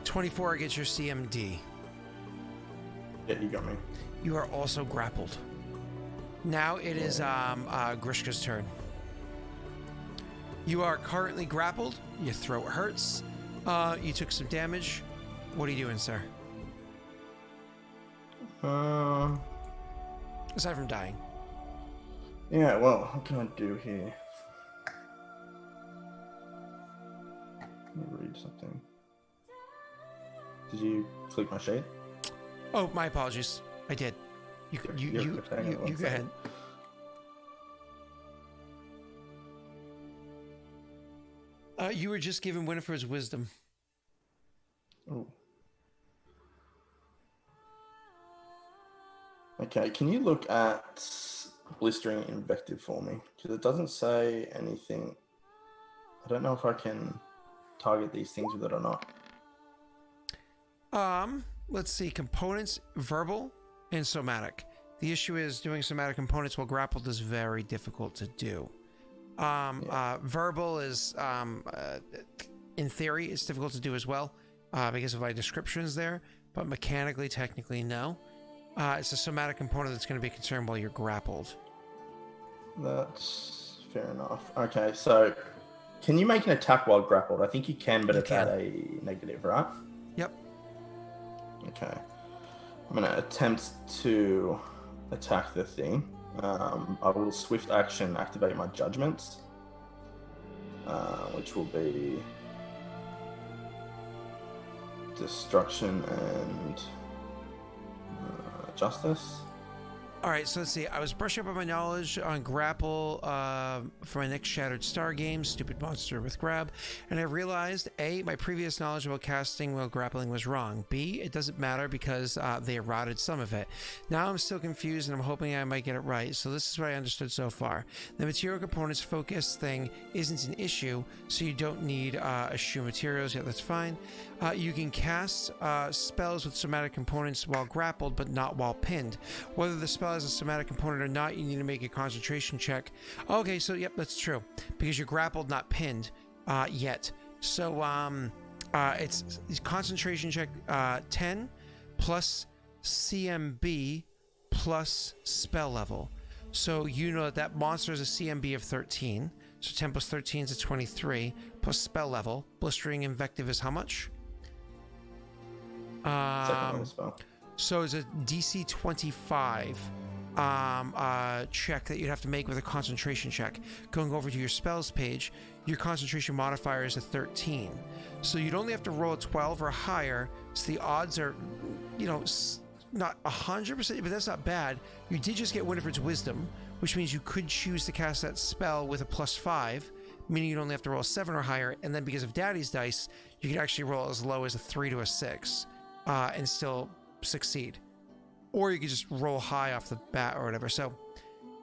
24 against your CMD. Yeah, you got me. You are also grappled. Now it is Grishka's turn. You are currently grappled. Your throat hurts. You took some damage. What are you doing, sir? Aside from dying. Yeah, well, what can I do here? Let me read something. Did you click my shade? Oh, my apologies. I did. You go ahead. You were just given Winifred's wisdom. Oh. Okay, can you look at blistering invective for me? Because it doesn't say anything. I don't know if I can target these things with it or not. Let's see. Components, verbal, and somatic. The issue is doing somatic components while grappled is very difficult to do. Verbal is, in theory, it's difficult to do as well because of my descriptions there, but mechanically, technically, no. It's a somatic component that's going to be concerned while you're grappled. That's fair enough. Okay, so can you make an attack while grappled? I think you can, but it's at a negative, right? Yep. Okay. I'm going to attempt to attack the thing. I will swift action activate my judgments, which will be destruction and justice. All right, so let's see. I was brushing up on my knowledge on grapple for my next Shattered Star game, Stupid Monster with Grab, and I realized, A, my previous knowledge about casting while grappling was wrong. B, it doesn't matter because they eroded some of it. Now I'm still confused, and I'm hoping I might get it right, so this is what I understood so far. The material components focus thing isn't an issue, so you don't need eschew materials. Yeah, that's fine. You can cast spells with somatic components while grappled, but not while pinned. Whether the spell has a somatic component or not, you need to make a concentration check. Okay, so yep, that's true. Because you're grappled, not pinned yet. So It's concentration check 10 plus CMB plus spell level. So you know that monster is a CMB of 13. So 10 plus 13 is a 23 plus spell level. Blistering Invective is how much? Second level spell. So it's a DC 25 check that you'd have to make with a concentration check. Going over to your spells page, your concentration modifier is a 13. So you'd only have to roll a 12 or higher. So the odds are, not 100%, but that's not bad. You did just get Winifred's Wisdom, which means you could choose to cast that spell with a +5, meaning you'd only have to roll a 7 or higher. And then because of Daddy's dice, you could actually roll as low as a 3 to a 6 and still succeed. Or you could just roll high off the bat or whatever. So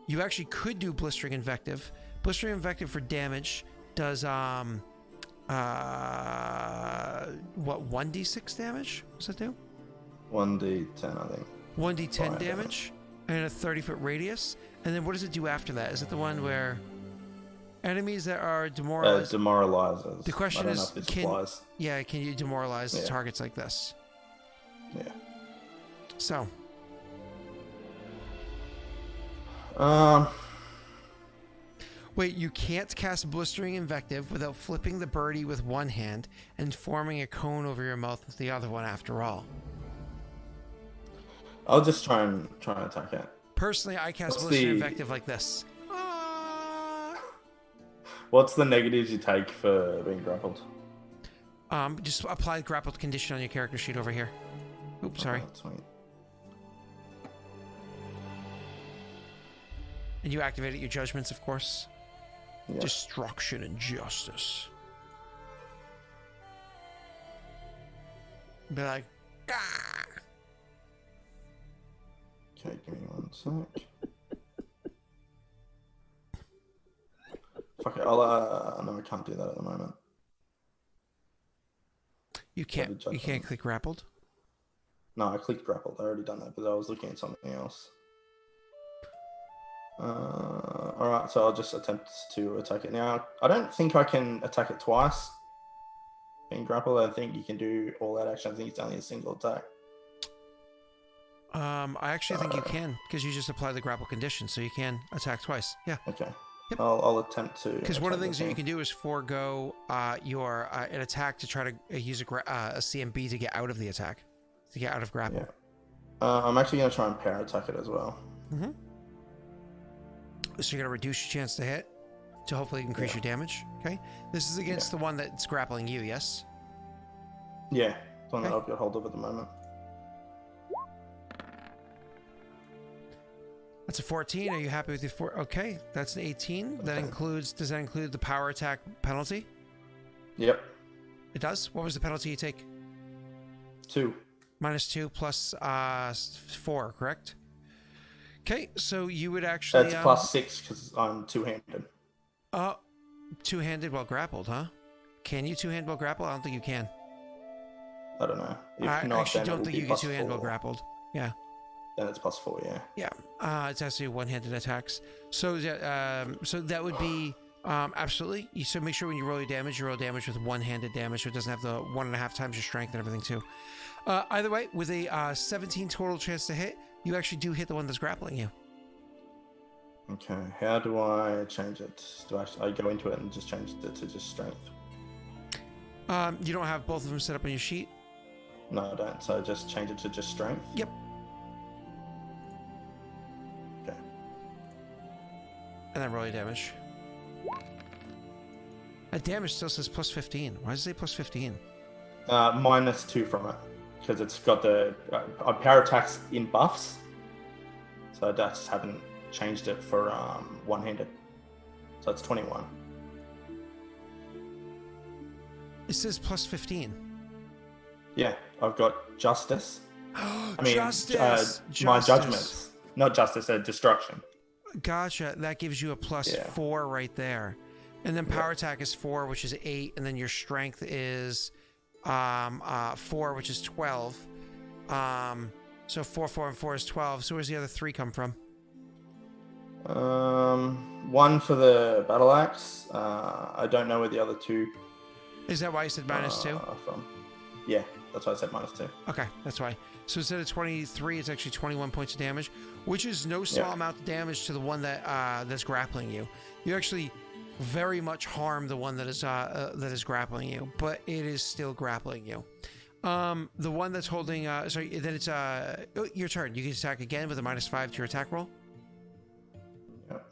you actually could do Blistering Invective. Blistering Invective for damage does, 1d6 damage? What's that do? 1d10, I think. 1d10 damage and a 30-foot radius. And then what does it do after that? Is it the one where enemies that are demoralized? Demoralizes. The question is, can you demoralize targets like this? Yeah. So. Wait, you can't cast Blistering Invective without flipping the birdie with one hand and forming a cone over your mouth with the other one after all. I'll just try and attack it. Personally, I cast Blistering Invective like this. What's the negatives you take for being grappled? Just apply the grappled condition on your character sheet over here. Oops, sorry. Sweet. And you activate your judgments, of course. Yep. Destruction and justice. Be like, ah! Okay, give me 1 sec. Fuck it, no, I can't do that at the moment. You can't click grappled? No, I clicked grappled. I already done that, but I was looking at something else. Alright, so I'll just attempt to attack it now. I don't think I can attack it twice. Being grappled, I think you can do all that action. I think it's only a single attack. I actually think you can, because you just apply the grapple condition, so you can attack twice. Yeah. Okay. Yep. I'll attempt to. Because one of the things that you can do is forego your an attack to try to use a CMB to get out of the attack, to get out of grapple. Yeah. I'm actually going to try and power attack it as well. Mm-hmm. So you're going to reduce your chance to hit to hopefully increase your damage. Okay. This is against the one that's grappling you, yes? Yeah. It's one that I've got hold of at the moment. That's a 14. Are you happy with your 4? Okay. That's an 18. Okay. That includes, does that include the power attack penalty? Yep. It does? What was the penalty you take? 2. -2 plus 4, correct? Okay, so you would actually... That's +6 because I'm two-handed. Two-handed while grappled, huh? Can you two-handed while grappled? I don't think you can. I don't know. If I not, actually then don't it think would you be can two-handed while +4. grappled. Yeah. Then it's +4, yeah. Yeah. It's actually one-handed attacks. So that would be... absolutely. So make sure when you roll your damage with one-handed damage, so it doesn't have the 1.5 times your strength and everything too. Either way, with a 17 total chance to hit, you actually do hit the one that's grappling you. Okay, how do I change it? Do I go into it and just change it to just strength? You don't have both of them set up on your sheet? No, I don't. So just change it to just strength? Yep. Okay. And then roll your damage. That damage still says +15. Why does it say +15? -2 from it. Because it's got the power attacks in buffs. So I just haven't changed it for one-handed. So it's 21. It says +15. Yeah, I've got justice. I mean, Justice! My Justice. judgments. Not justice, destruction. Gotcha. That gives you a +4 right there. And then power attack is 4, which is 8. And then your strength is 4, which is 12. So 4, 4, and 4 is 12. So where's the other 3 come from? 1 for the battle axe. I don't know where the other 2 Is that why you said -2? Yeah, that's why I said -2. Okay, that's why. So instead of 23, it's actually 21 points of damage, which is no small amount of damage to the one that that's grappling you. You actually very much harm the one that is grappling you, but it is still grappling you. The one that's holding, sorry, then it's your turn. You can attack again with a -5 to your attack roll. Yep.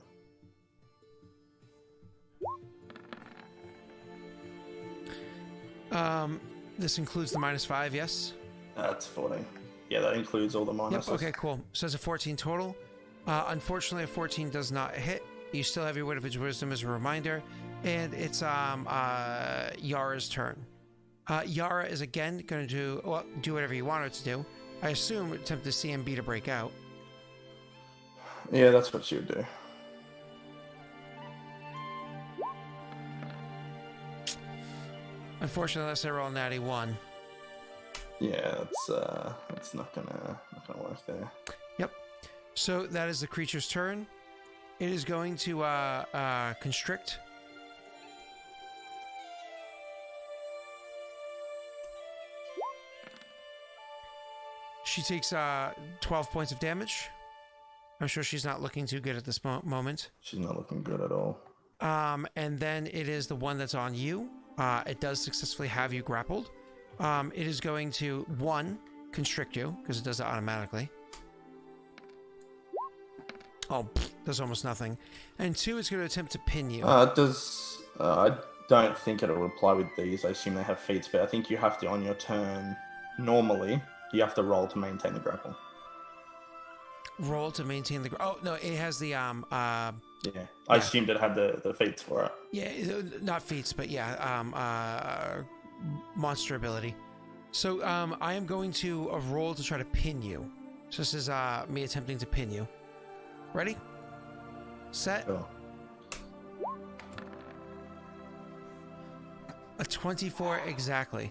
This includes the -5, yes? That's 14. Yeah, that includes all the minuses. Yep, okay, cool. So it's a 14 total. Unfortunately, a 14 does not hit. You still have your Wit of Wisdom as a reminder. And it's Yara's turn. Yara is again going to do whatever you want her to do. I assume attempt the CMB to break out. Yeah, that's what she would do. Unfortunately, unless I roll a natty 1. Yeah, that's not gonna work there. Yep. So that is the creature's turn. It is going to constrict. She takes 12 points of damage. I'm sure she's not looking too good at this moment. She's not looking good at all. And then it is the one that's on you. It does successfully have you grappled. It is going to, 1, constrict you, because it does it automatically. Oh, does almost nothing. And 2, it's going to attempt to pin you. I don't think it will apply with these. I assume they have feats, but I think you have to, on your turn, normally, you have to roll to maintain the grapple. Roll to maintain the... Oh, no, it has the... yeah, I assumed it had the feats for it. Yeah, not feats, but yeah, monster ability. So I am going to roll to try to pin you. So this is me attempting to pin you. Ready? Set. Sure. A 24 exactly.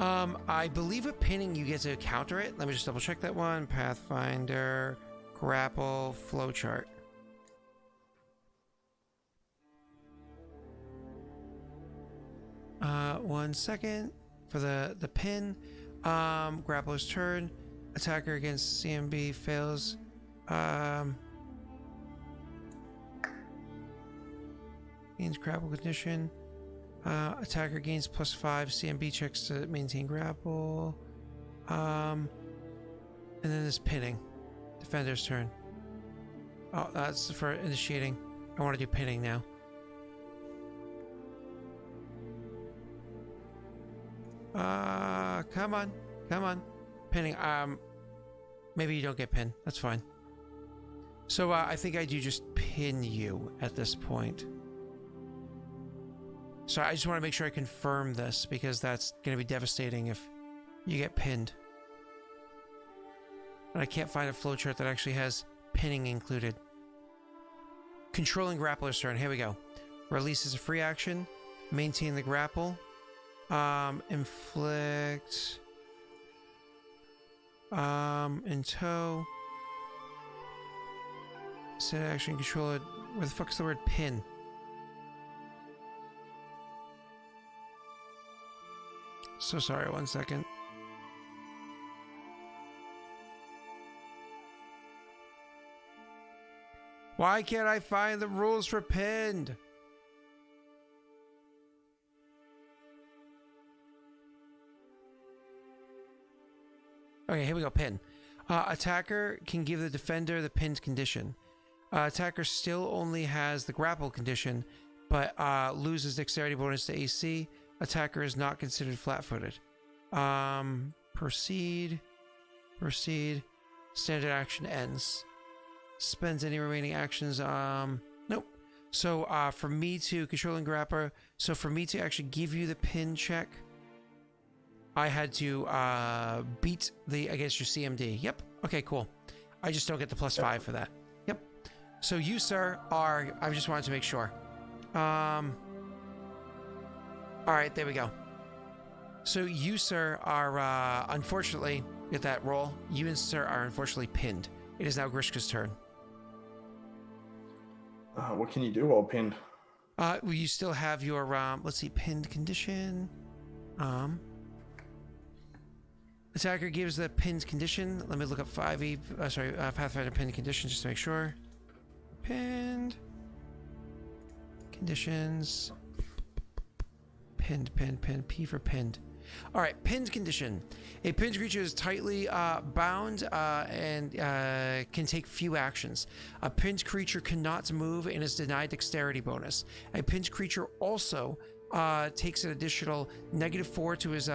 I believe a pinning you get to counter it. Let me just double check that one. Pathfinder, grapple, flowchart. One second for the pin. Grappler's turn. Attacker against CMB fails. Gains grapple condition. Attacker gains +5 CMB checks to maintain grapple. And then this pinning. Defender's turn. Oh, that's for initiating. I want to do pinning now. Come on. Pinning. Maybe you don't get pinned. That's fine. So I think I do just pin you at this point. So I just want to make sure I confirm this, because that's going to be devastating if you get pinned. And I can't find a flowchart that actually has pinning included. Controlling grappler's turn. Here we go. Release is a free action. Maintain the grapple. Inflict. In tow. Set action, control it. Where the fuck is the word pin? So sorry, 1 second. Why can't I find the rules for pinned? Okay, here we go, pin. Attacker can give the defender the pinned condition. Attacker still only has the grapple condition, but loses dexterity bonus to AC. Attacker is not considered flat-footed. Proceed. Standard action ends. Spends any remaining actions. Nope. So for me to controlling grappler, so for me to actually give you the pin check, I had to beat against your CMD. Yep. Okay, cool. I just don't get the +5 for that. Yep. So you, sir, are... I just wanted to make sure. All right, there we go. So you, sir, are unfortunately, get that roll. You and sir are unfortunately pinned. It is now Grishka's turn. What can you do while pinned? You still have your let's see, pinned condition. Attacker gives the pinned condition. Let me look up 5e. Pathfinder pinned condition just to make sure. Pinned conditions. Pinned. P for pinned. All right, pinned condition. A pinned creature is tightly bound and can take few actions. A pinned creature cannot move and is denied dexterity bonus. A pinned creature also takes an additional -4 to his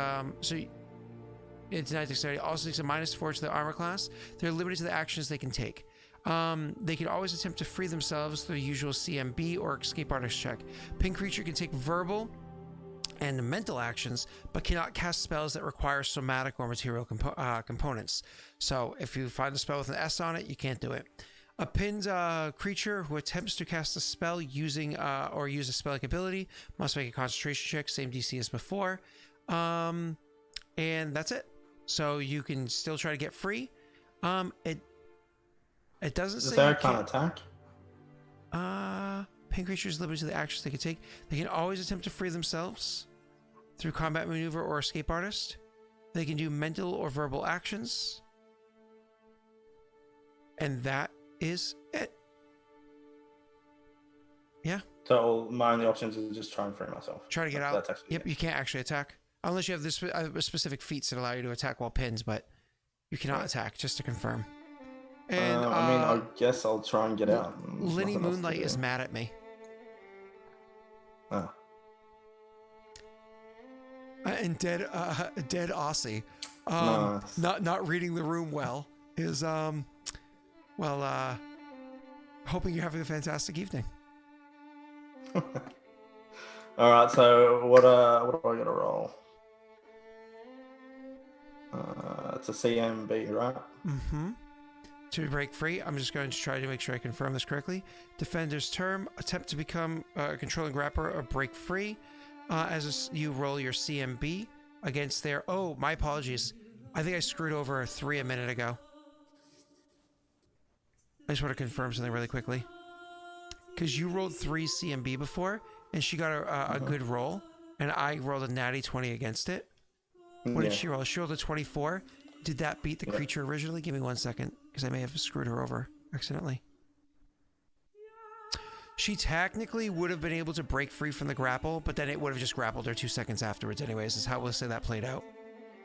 it's denied dexterity. Also takes a -4 to their armor class. They're limited to the actions they can take. They can always attempt to free themselves through the usual CMB or escape artist check. Pinned creature can take verbal and mental actions, but cannot cast spells that require somatic or material components. So if you find a spell with an S on it, you can't do it. A pinned creature who attempts to cast a spell using or use a spell-like ability must make a concentration check, same DC as before. And that's it. So you can still try to get free. It doesn't say there can't attack. Pinned creatures limited to the actions they can take. They can always attempt to free themselves through combat maneuver or escape artist. They can do mental or verbal actions. And that is it. Yeah. So my only options is just try and free myself. Try to get out. Yep, you can't actually attack. Unless you have this specific feats that allow you to attack while pinned, but you cannot attack, just to confirm. And I guess I'll try and get out. Linny Moonlight is mad at me. Oh. And dead Aussie, Nice. not reading the room well is hoping you're having a fantastic evening. All right, so what do I got to roll? It's a CMB, right? Mm-hmm. To break free, I'm just going to try to make sure I confirm this correctly. Defender's term, attempt to become a controlling grapper or break free. You roll your CMB against their... Oh, my apologies. I think I screwed over a 3 a minute ago. I just want to confirm something really quickly. Because you rolled 3 CMB before, and she got a good roll, and I rolled a natty 20 against it. What did she roll? She rolled a 24. Did that beat the creature originally? Give me 1 second, because I may have screwed her over accidentally. She technically would have been able to break free from the grapple, but then it would have just grappled her 2 seconds afterwards anyways, is how we'll say that played out.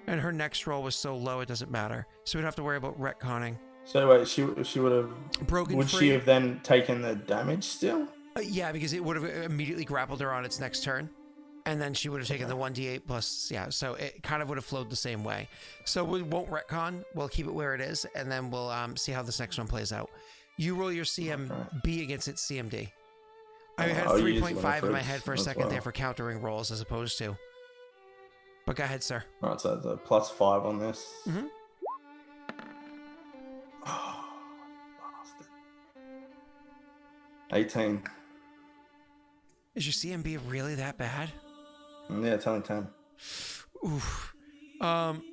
And her next roll was so low it doesn't matter. So we don't have to worry about retconning. So wait, she would have... Broken would free. she have then taken the damage still? Yeah, because it would have immediately grappled her on its next turn. And then she would have taken the 1d8 plus, yeah, so it kind of would have flowed the same way. So we won't retcon, we'll keep it where it is, and then we'll see how this next one plays out. You roll your CMB against its CMD. I had 3.5 in my head for a second there for countering rolls as opposed to. But go ahead, sir. Alright, so the +5 on this. Mm-hmm. Oh, bastard. 18. Is your CMB really that bad? Yeah, it's only 10. Oof.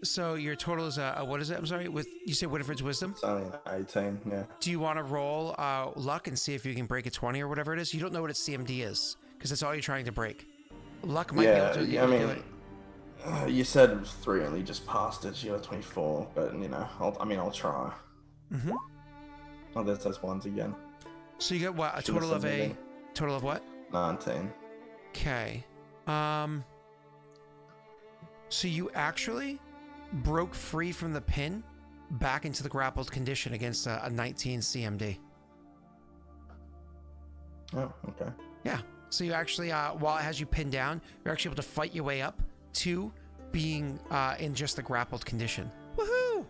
So your total is what is it? I'm sorry. You said Winifred's wisdom. It's only 18. Yeah. Do you want to roll luck and see if you can break a 20 or whatever it is? You don't know what its CMD is because that's all you're trying to break. Luck might be able to do it. You said 3 and you just passed it. You got 24, but you know, I'll try. Mm-hmm. Oh, there's those ones again. So you got what? A total of what? 19. Okay. So you actually broke free from the pin back into the grappled condition against a 19 CMD. Oh, okay. Yeah. So you actually, while it has you pinned down, you're actually able to fight your way up to being in just the grappled condition. Woohoo!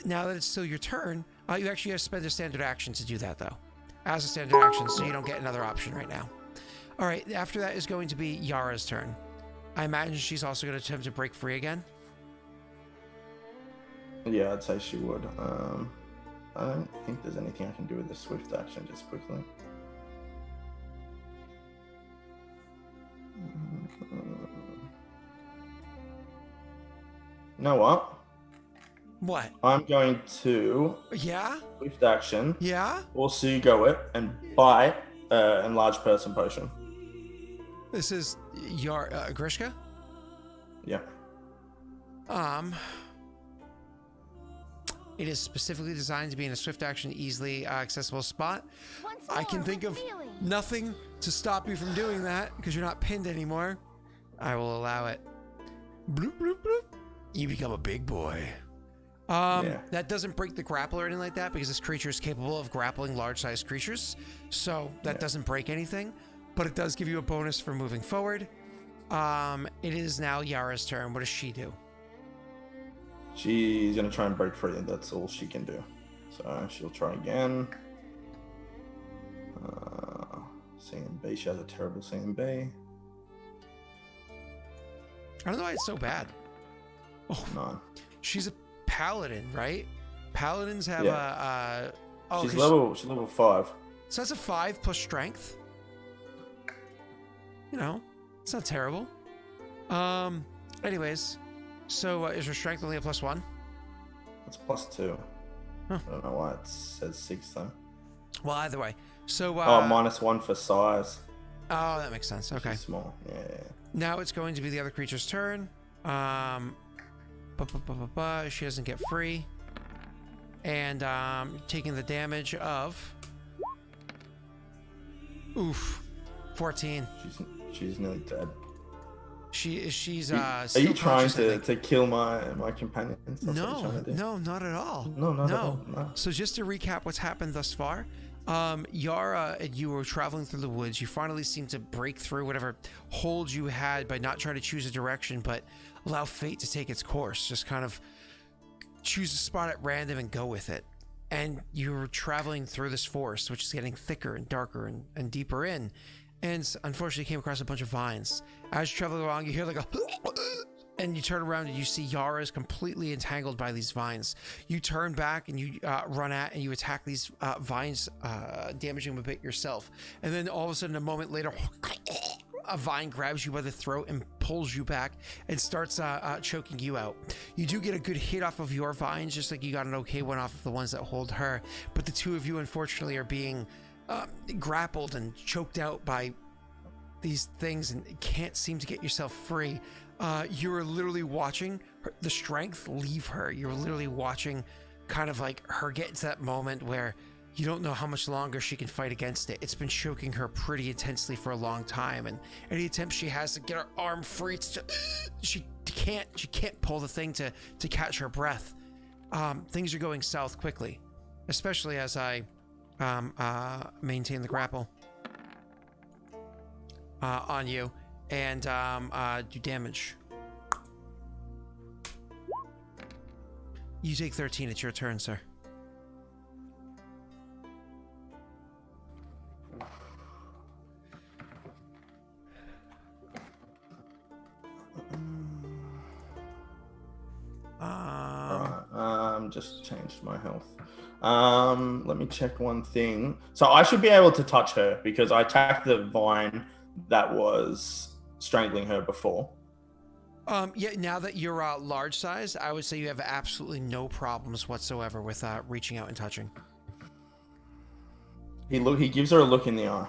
Now that it's still your turn, you actually have to spend a standard action to do that, though. As a standard action, so you don't get another option right now. All right, after that is going to be Yara's turn. I imagine she's also going to attempt to break free again. Yeah, I'd say she would. I don't think there's anything I can do with the swift action just quickly. You know what? What? I'm going to swift action. Yeah? Or Sugo it and buy an enlarged person potion. This is your Grishka. Yeah. It is specifically designed to be in a swift action, easily accessible spot. I can think of nothing to stop you from doing that because you're not pinned anymore. I will allow it. Bloop, bloop, bloop. You become a big boy. That doesn't break the grapple or anything like that because this creature is capable of grappling large-sized creatures. So that doesn't break anything, but it does give you a bonus for moving forward. It is now Yara's turn. What does she do? She's gonna try and break free, and that's all she can do. So she'll try again. CMB, she has a terrible CMB. I don't know why it's so bad. Oh, No. she's a paladin, right? Paladins have she's level 5. So that's a 5 plus strength. You know, it's not terrible. Anyways, so is her strength only a +1? It's +2. Huh. I don't know why it says 6 though. Well, either way. So -1 for size. Oh, that makes sense. Okay. She's small. Yeah. Now it's going to be the other creature's turn. She doesn't get free. And taking the damage of 14. She's nearly dead. She's Are still you trying conscious, to kill my companions? That's what you're No, trying to do? no, not at all. No, not at all. No. So just to recap what's happened thus far, Yara, you were traveling through the woods. You finally seemed to break through whatever hold you had by not trying to choose a direction, but allow fate to take its course. Just kind of choose a spot at random and go with it. And you were traveling through this forest, which is getting thicker and darker and deeper in. And unfortunately, came across a bunch of vines. As you're traveling along, you hear like a and you turn around and you see Yara is completely entangled by these vines. You turn back and you run at and you attack these vines, damaging them a bit yourself. And then all of a sudden, a moment later, a vine grabs you by the throat and pulls you back and starts choking you out. You do get a good hit off of your vines, just like you got an okay one off of the ones that hold her. But the two of you, unfortunately, are being grappled and choked out by these things and can't seem to get yourself free. You're literally watching the strength leave her. You're literally watching kind of like her get to that moment where you don't know how much longer she can fight against it. It's been choking her pretty intensely for a long time, and any attempt she has to get her arm free, she can't pull the thing to catch her breath. Things are going south quickly, especially as I maintain the grapple on you and do damage. You take 13. It's your turn, sir. Just changed my health. Let me check one thing. So I should be able to touch her because I attacked the vine that was strangling her before. Yeah, now that you're large size, I would say you have absolutely no problems whatsoever with reaching out and touching. He gives her a look in the eye,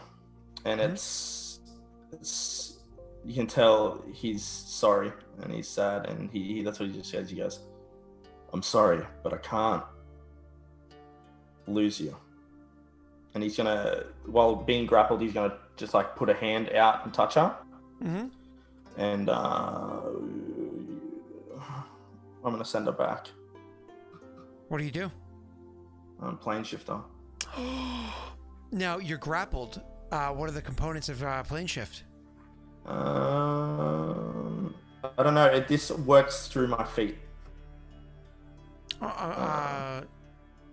and it's you can tell he's sorry and he's sad, and he that's what he just says. He goes, "I'm sorry, but I can't lose you." And he's gonna, while being grappled, he's gonna just like put a hand out and touch her. Mm-hmm. And I'm gonna send her back. What do you do? Plane shifter. Now you're grappled. What are the components of plane shift? I don't know. This works through my feet.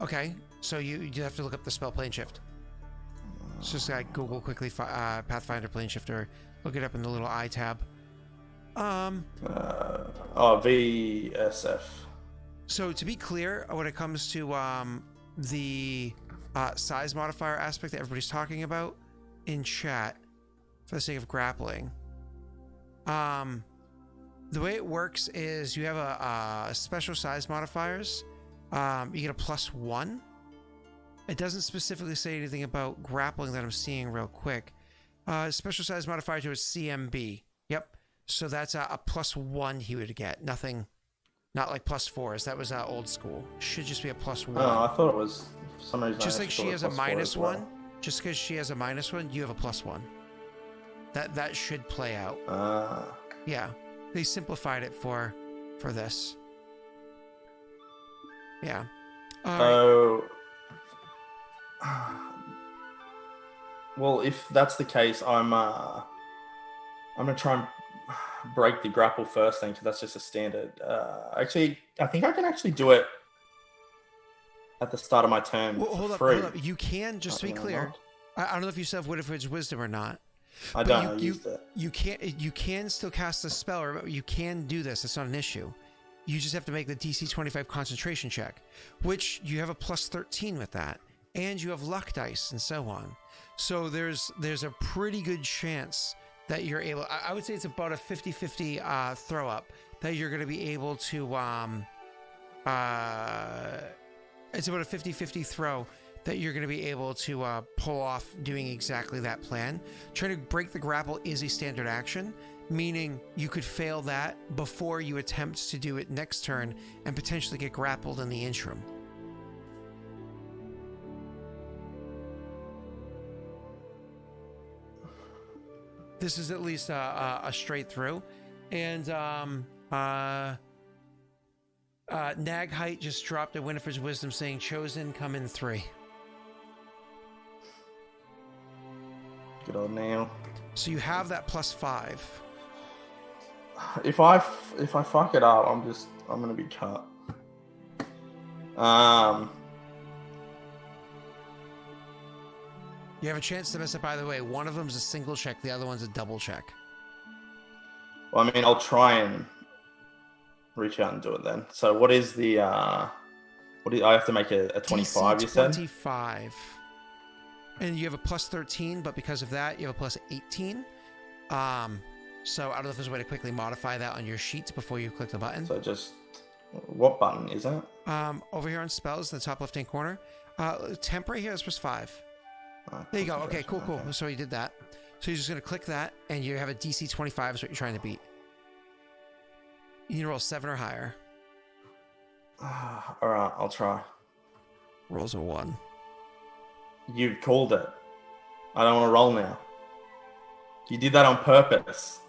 Okay, so you have to look up the spell plane shift. It's just like Google quickly Pathfinder plane shift, or look it up in the little I tab. VSF. So to be clear, when it comes to the size modifier aspect that everybody's talking about in chat, for the sake of grappling, the way it works is you have a special size modifiers. You get a +1. It doesn't specifically say anything about grappling that I'm seeing real quick. Special size modifier to his CMB. Yep. So that's a +1 he would get. Nothing, not like +4s. That was old school. Should just be a +1. Oh, I thought it was for some reason. Just I like thought she it has was a +4 -1. as well. Just because she has a -1, you have a +1. That should play out. Yeah. They simplified it for this. Yeah. So, well, if that's the case, I'm gonna try and break the grapple first thing, because that's just a standard. Actually, I think I can actually do it at the start of my turn for free. Hold up. You can, just to be clear. I don't know if you still have Winifred's Wisdom or not. I don't. I used it. You can still cast the spell. Remember, you can do this. It's not an issue. You just have to make the DC 25 concentration check, which you have a +13 with that, and you have luck dice and so on. So there's a pretty good chance that you're able. I would say it's about a 50-50 throw up that you're going to be able to. It's about a 50-50 throw that you're going to be able to pull off doing exactly that plan. Trying to break the grapple is a standard action, meaning you could fail that before you attempt to do it next turn and potentially get grappled in the interim. This is at least a straight through. And Nag Height just dropped a Winifred's Wisdom saying, Chosen, come in 3. Good old nail. So you have that +5. If I fuck it up, I'm gonna be cut. You have a chance to mess up either way. One of them's a single check, the other one's a double check. Well, I mean, I'll try and reach out and do it then. So what is the I have to make a 25, DC you said? 25. And you have a +13, but because of that, you have a +18. So I don't know if there's a way to quickly modify that on your sheets before you click the button. So just, what button is that? Over here on spells in the top left-hand corner. Temporary here is +5. There you go. Okay, cool. Okay. So you did that. So you're just going to click that, and you have a DC 25 is what you're trying to beat. You need to roll 7 or higher. All right, I'll try. Rolls a 1. You've called it. I don't want to roll now. You did that on purpose.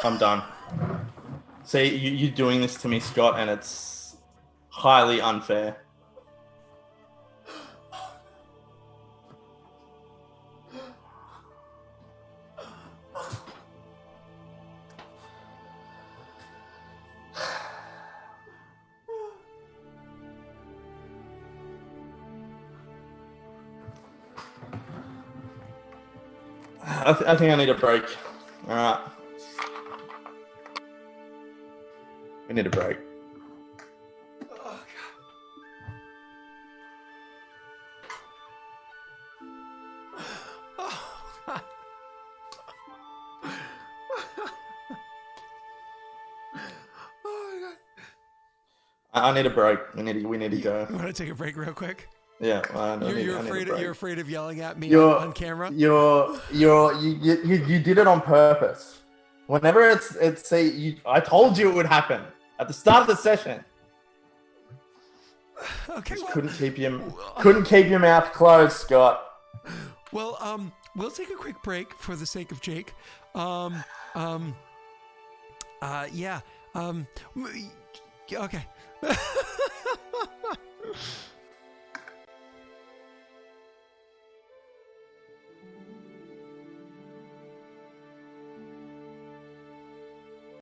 I'm done. See, you're doing this to me, Scott, and it's highly unfair. I think I need a break. All right. We need a break. Oh, God. Oh, God. I need a break. We need to go. You want to take a break real quick? Yeah, You're afraid of yelling at me on camera? You did it on purpose. Whenever I told you it would happen at the start of the session. Okay. Just couldn't keep your mouth closed, Scott. Well, we'll take a quick break for the sake of Jake. Yeah. Okay.